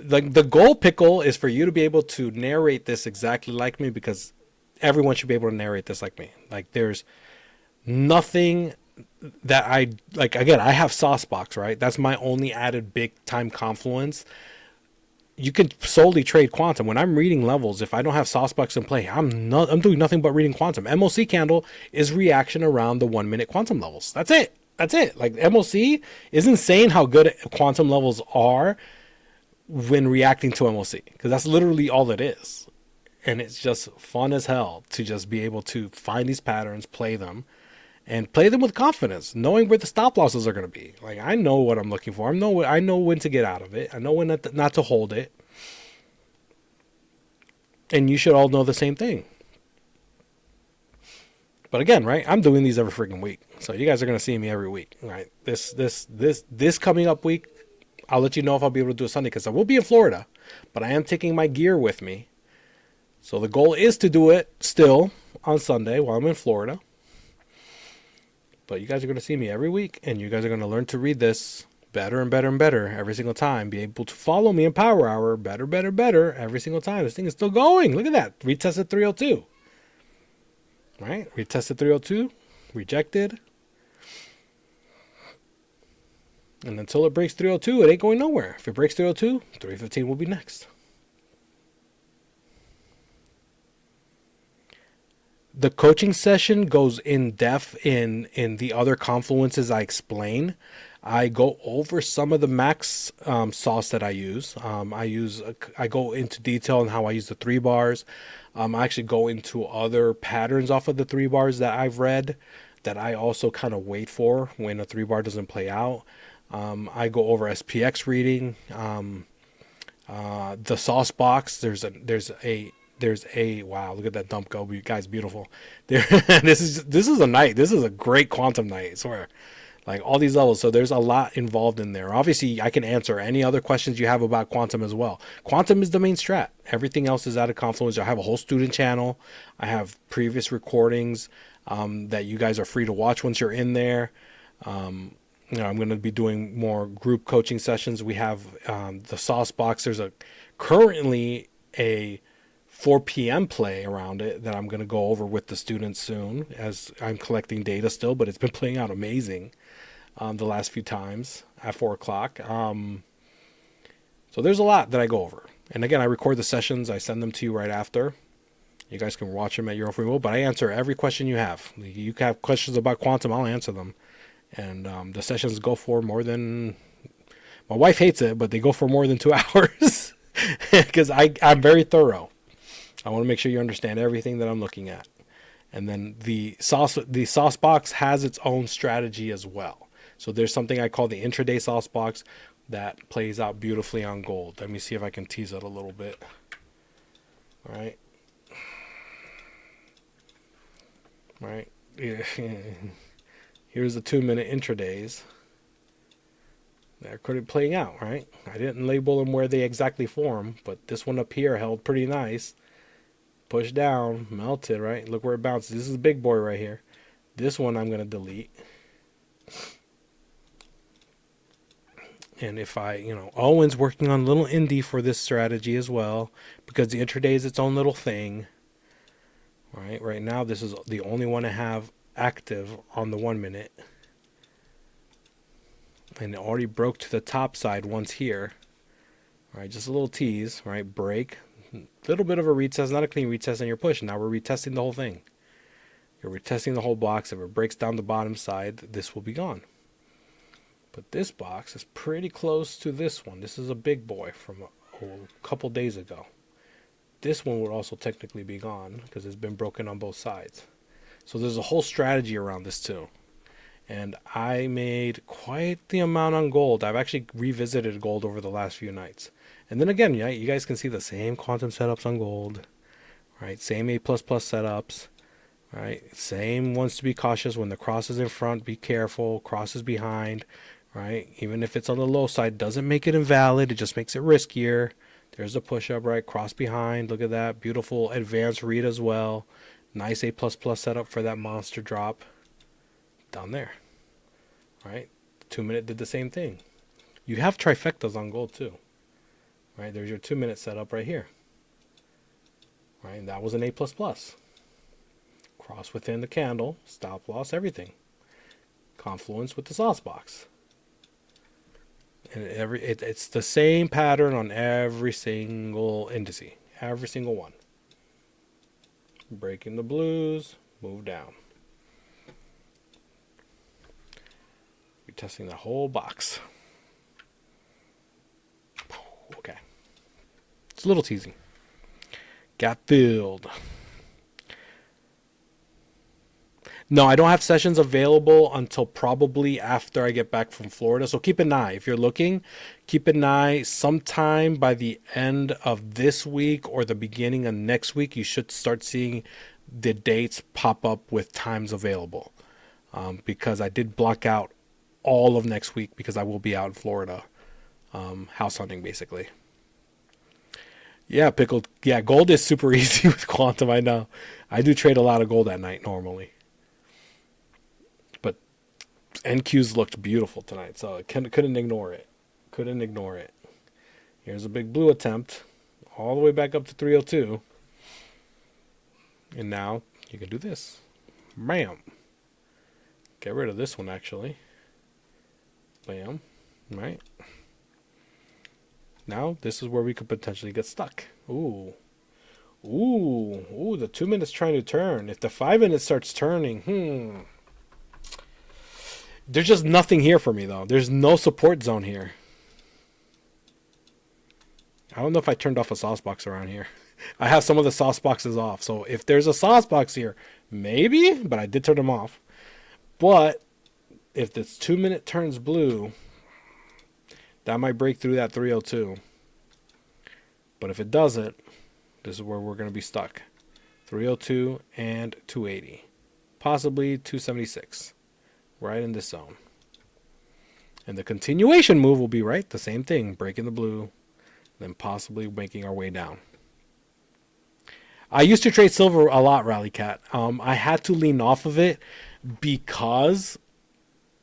The goal, Pickle, is for you to be able to narrate this exactly like me, because everyone should be able to narrate this like me. Like, there's nothing that I like. Again, I have Saucebox, right? That's my only added big time confluence. You can solely trade quantum. When I'm reading levels, if I don't have Saucebox in play, I'm doing nothing but reading quantum. MOC candle is reaction around the 1 minute quantum levels. That's it. Like, MOC is insane how good quantum levels are when reacting to MOC, because that's literally all it is. And it's just fun as hell to just be able to find these patterns, play them, and play them with confidence, knowing where the stop losses are going to be. Like, I know what I'm looking for. I know when to get out of it. I know when not to hold it. And you should all know the same thing. But again, right, I'm doing these every freaking week. So you guys are going to see me every week, right? This coming up week, I'll let you know if I'll be able to do a Sunday, because I will be in Florida, but I am taking my gear with me. So the goal is to do it still on Sunday while I'm in Florida. But you guys are going to see me every week, and you guys are going to learn to read this better and better and better every single time. Be able to follow me in Power Hour better every single time. This thing is still going. Look at that. Retested 302. Right? Retested 302. Rejected. And until it breaks 302, it ain't going nowhere. If it breaks 302, 315 will be next. The coaching session goes in depth in the other confluences I explain. I go over some of the max sauce that I use. I go into detail on how I use the 3 bars. I actually go into other patterns off of the 3 bars that I've read that I also kind of wait for when a 3 bar doesn't play out. I go over SPX reading, the sauce box. There's a wow, look at that dump go, guys, beautiful. There, this is a night. This is a great quantum night, I swear. Like all these levels, so there's a lot involved in there. Obviously, I can answer any other questions you have about quantum as well. Quantum is the main strat. Everything else is out of Confluence. I have a whole student channel. I have previous recordings that you guys are free to watch once you're in there. I'm going to be doing more group coaching sessions. We have the sauce box. There's currently a 4 p.m. play around it that I'm going to go over with the students soon as I'm collecting data still, but it's been playing out amazing the last few times at 4 o'clock. So there's a lot that I go over. And again, I record the sessions. I send them to you right after. You guys can watch them at your own free will, but I answer every question you have. You have questions about quantum, I'll answer them. And the sessions go for more than... My wife hates it, but they go for more than 2 hours because I'm very thorough. I want to make sure you understand everything that I'm looking at. And then the sauce box has its own strategy as well. So there's something I call the intraday sauce box that plays out beautifully on gold. Let me see if I can tease it a little bit. All right. All right. Here's the 2-minute intradays. They're playing out, right? I didn't label them where they exactly form, but this one up here held pretty nice. Push down, melted, right? Look where it bounces. This is a big boy right here. This one I'm going to delete. And if Owen's working on a little indie for this strategy as well, because the intraday is its own little thing. Right now, this is the only one I have active on the 1 minute. And it already broke to the top side once here. All right, just a little tease, right? Break. Little bit of a retest, not a clean retest, and you're pushing. Now we're retesting the whole thing. You're retesting the whole box. If it breaks down the bottom side, this will be gone. But this box is pretty close to this one. This is a big boy from a couple days ago. This one would also technically be gone because it's been broken on both sides. So there's a whole strategy around this too. And I made quite the amount on gold. I've actually revisited gold over the last few nights. And then again, yeah, you guys can see the same quantum setups on gold, right? Same A++ setups, right? Same ones to be cautious. When the cross is in front, be careful. Cross is behind, right? Even if it's on the low side, doesn't make it invalid. It just makes it riskier. There's a push-up, right? Cross behind. Look at that. Beautiful advanced read as well. Nice A++ setup for that monster drop down there, right? 2 minute did the same thing. You have trifectas on gold too. Right, there's your 2 minute setup right here. Right, and that was an A++. Cross within the candle, stop loss, everything. Confluence with the sauce box. And it's the same pattern on every single indice. Every single one. Breaking the blues, move down. You're testing the whole box. Okay. It's a little teasing. Got filled. No, I don't have sessions available until probably after I get back from Florida. So keep an eye. If you're looking, keep an eye. Sometime by the end of this week or the beginning of next week, you should start seeing the dates pop up with times available. Because I did block out all of next week because I will be out in Florida. House hunting, basically. Yeah, pickled. Yeah, gold is super easy with quantum. I know. I do trade a lot of gold at night normally. But NQs looked beautiful tonight, so I couldn't ignore it. Couldn't ignore it. Here's a big blue attempt. All the way back up to 302. And now you can do this. Bam. Get rid of this one, actually. Bam. Right. Now, this is where we could potentially get stuck. Ooh. Ooh. Ooh, the 2 minutes trying to turn. If the 5 minutes starts turning, There's just nothing here for me, though. There's no support zone here. I don't know if I turned off a sauce box around here. I have some of the sauce boxes off. So if there's a sauce box here, maybe. But I did turn them off. But if this 2 minute turns blue, that might break through that 302. But if it doesn't, this is where we're going to be stuck. 302 and 280. Possibly 276. Right in this zone. And the continuation move will be right the same thing. Breaking the blue. Then possibly making our way down. I used to trade silver a lot, Rally Cat. I had to lean off of it because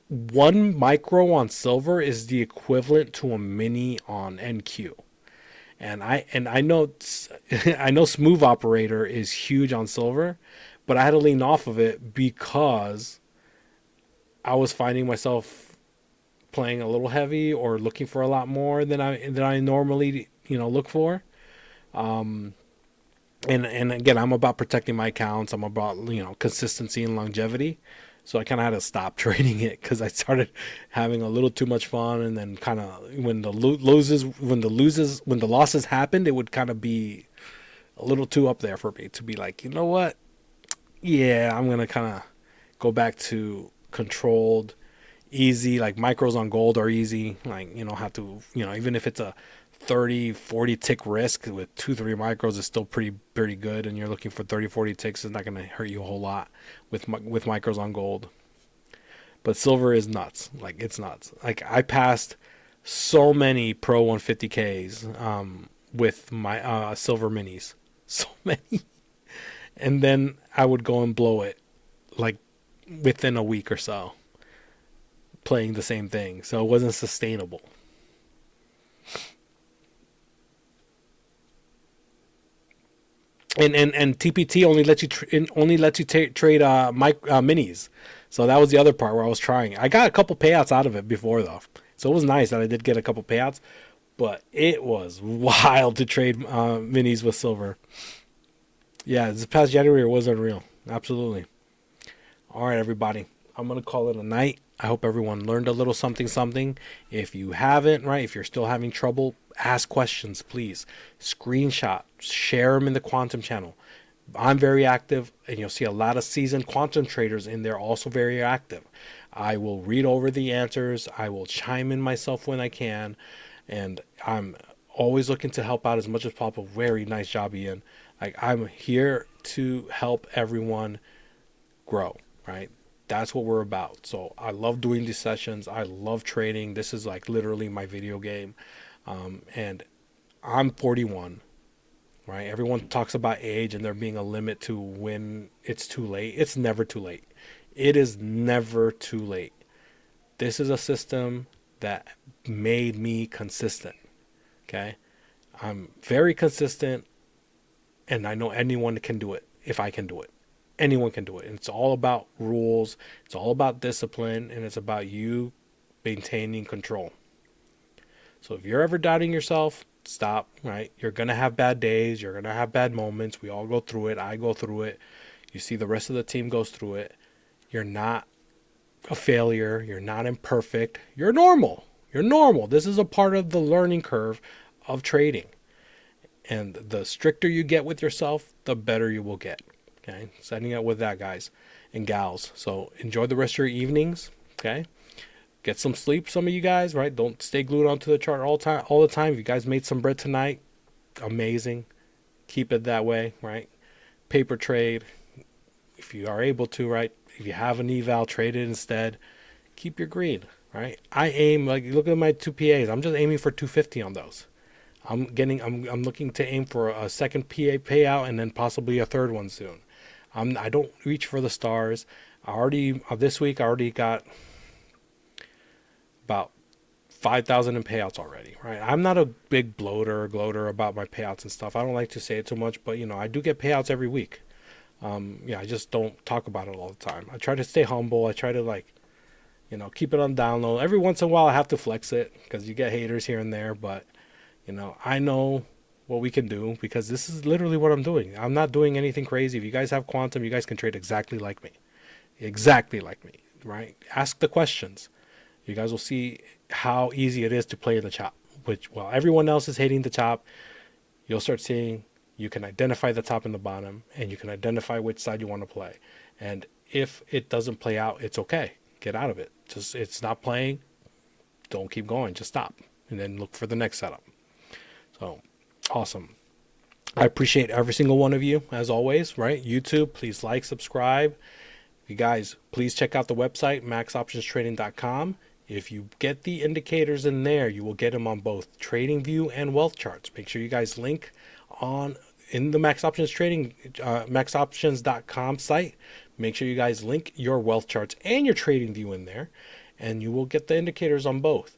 1 micro on silver is the equivalent to a mini on NQ. And I know I know Smooth Operator is huge on silver, but I had to lean off of it because I was finding myself playing a little heavy or looking for a lot more than I normally look for. And again, I'm about protecting my accounts. I'm about consistency and longevity. So I kind of had to stop trading it because I started having a little too much fun, and then kind of when the losses happened, it would kind of be a little too up there for me to be like, you know what? Yeah, I'm gonna kind of go back to controlled, easy. Like micros on gold are easy. Like you don't have to, even if it's a 30-40 tick risk with 2-3 micros is still pretty good, and you're looking for 30-40 ticks, it's not going to hurt you a whole lot with micros on gold. But silver is nuts. Like it's nuts. Like I passed so many pro 150Ks with my silver minis. So many. And then I would go and blow it like within a week or so playing the same thing. So it wasn't sustainable. And TPT only lets you trade minis, so that was the other part where I was trying. I got a couple payouts out of it before though, so it was nice that I did get a couple payouts. But it was wild to trade minis with silver. Yeah, this past January was unreal. Absolutely. All right, everybody. I'm going to call it a night. I hope everyone learned a little something. If you haven't, if you're still having trouble, ask questions, please. Screenshot, share them in the Quantum channel. I'm very active, and you'll see a lot of seasoned Quantum traders in there also very active. I will read over the answers. I will chime in myself when I can, and I'm always looking to help out as much as possible. Very nice job, Ian. I'm here to help everyone grow, right? That's what we're about. So I love doing these sessions. I love trading. This is like literally my video game. And I'm 41, right? Everyone talks about age and there being a limit to when it's too late. It's never too late. It is never too late. This is a system that made me consistent. Okay. I'm very consistent, and I know anyone can do it if I can do it. Anyone can do it. And it's all about rules. It's all about discipline, and it's about you maintaining control. So if you're ever doubting yourself, stop, right? You're going to have bad days. You're going to have bad moments. We all go through it. I go through it. You see the rest of the team goes through it. You're not a failure. You're not imperfect. You're normal. You're normal. This is a part of the learning curve of trading. And the stricter you get with yourself, the better you will get. Okay, setting up with that, guys and gals. So enjoy the rest of your evenings. Okay, get some sleep, some of you guys. Right, don't stay glued onto the chart all the time. If you guys made some bread tonight, amazing. Keep it that way. Right, paper trade if you are able to. Right, if you have an eval, trade it instead. Keep your green. Right, I aim look at my 2 PAs. I'm just aiming for 250 on those. I'm looking to aim for a second PA payout and then possibly a third one soon. I don't reach for the stars. This week I already got about 5,000 in payouts already, right? I'm not a big gloater about my payouts and stuff. I don't like to say it too much, but I do get payouts every week. Yeah, I just don't talk about it all the time. I try to stay humble. I try to keep it on down low. Every once in a while, I have to flex it because you get haters here and there. But I know what we can do because this is literally what I'm doing. I'm not doing anything crazy. If you guys have quantum, you guys can trade exactly like me, right? Ask the questions. You guys will see how easy it is to play the chop. Which while everyone else is hating the chop, you'll start seeing you can identify the top and the bottom, and you can identify which side you want to play. And if it doesn't play out, it's okay. Get out of it. Just it's not playing. Don't keep going. Just stop, and then look for the next setup. So awesome. I appreciate every single one of you as always. Right? YouTube, please like, subscribe. You guys, please check out the website maxoptionstrading.com. If you get the indicators in there, you will get them on both TradingView and Wealth Charts. Make sure you guys link on in the Max Options Trading maxoptions.com site. Make sure you guys link your Wealth Charts and your TradingView in there, and you will get the indicators on both.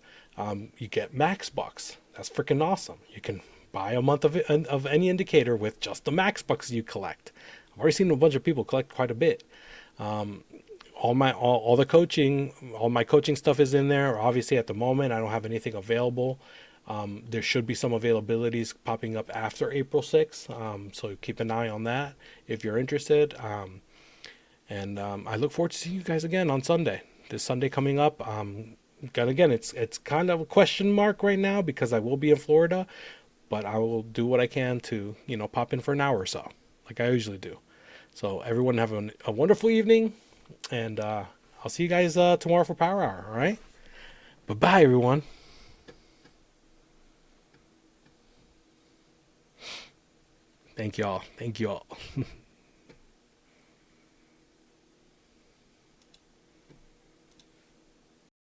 You get Max Bucks. That's freaking awesome. You can buy a month of any indicator with just the Max Bucks you collect. I've already seen a bunch of people collect quite a bit. All my coaching stuff is in there. Obviously, at the moment, I don't have anything available. There should be some availabilities popping up after April 6th. So keep an eye on that if you're interested. And I look forward to seeing you guys again on Sunday. This Sunday coming up. And again, it's kind of a question mark right now because I will be in Florida, but I will do what I can to pop in for an hour or so, like I usually do. So everyone have a wonderful evening, and I'll see you guys tomorrow for Power Hour. All right. Bye-bye, everyone. Thank you all.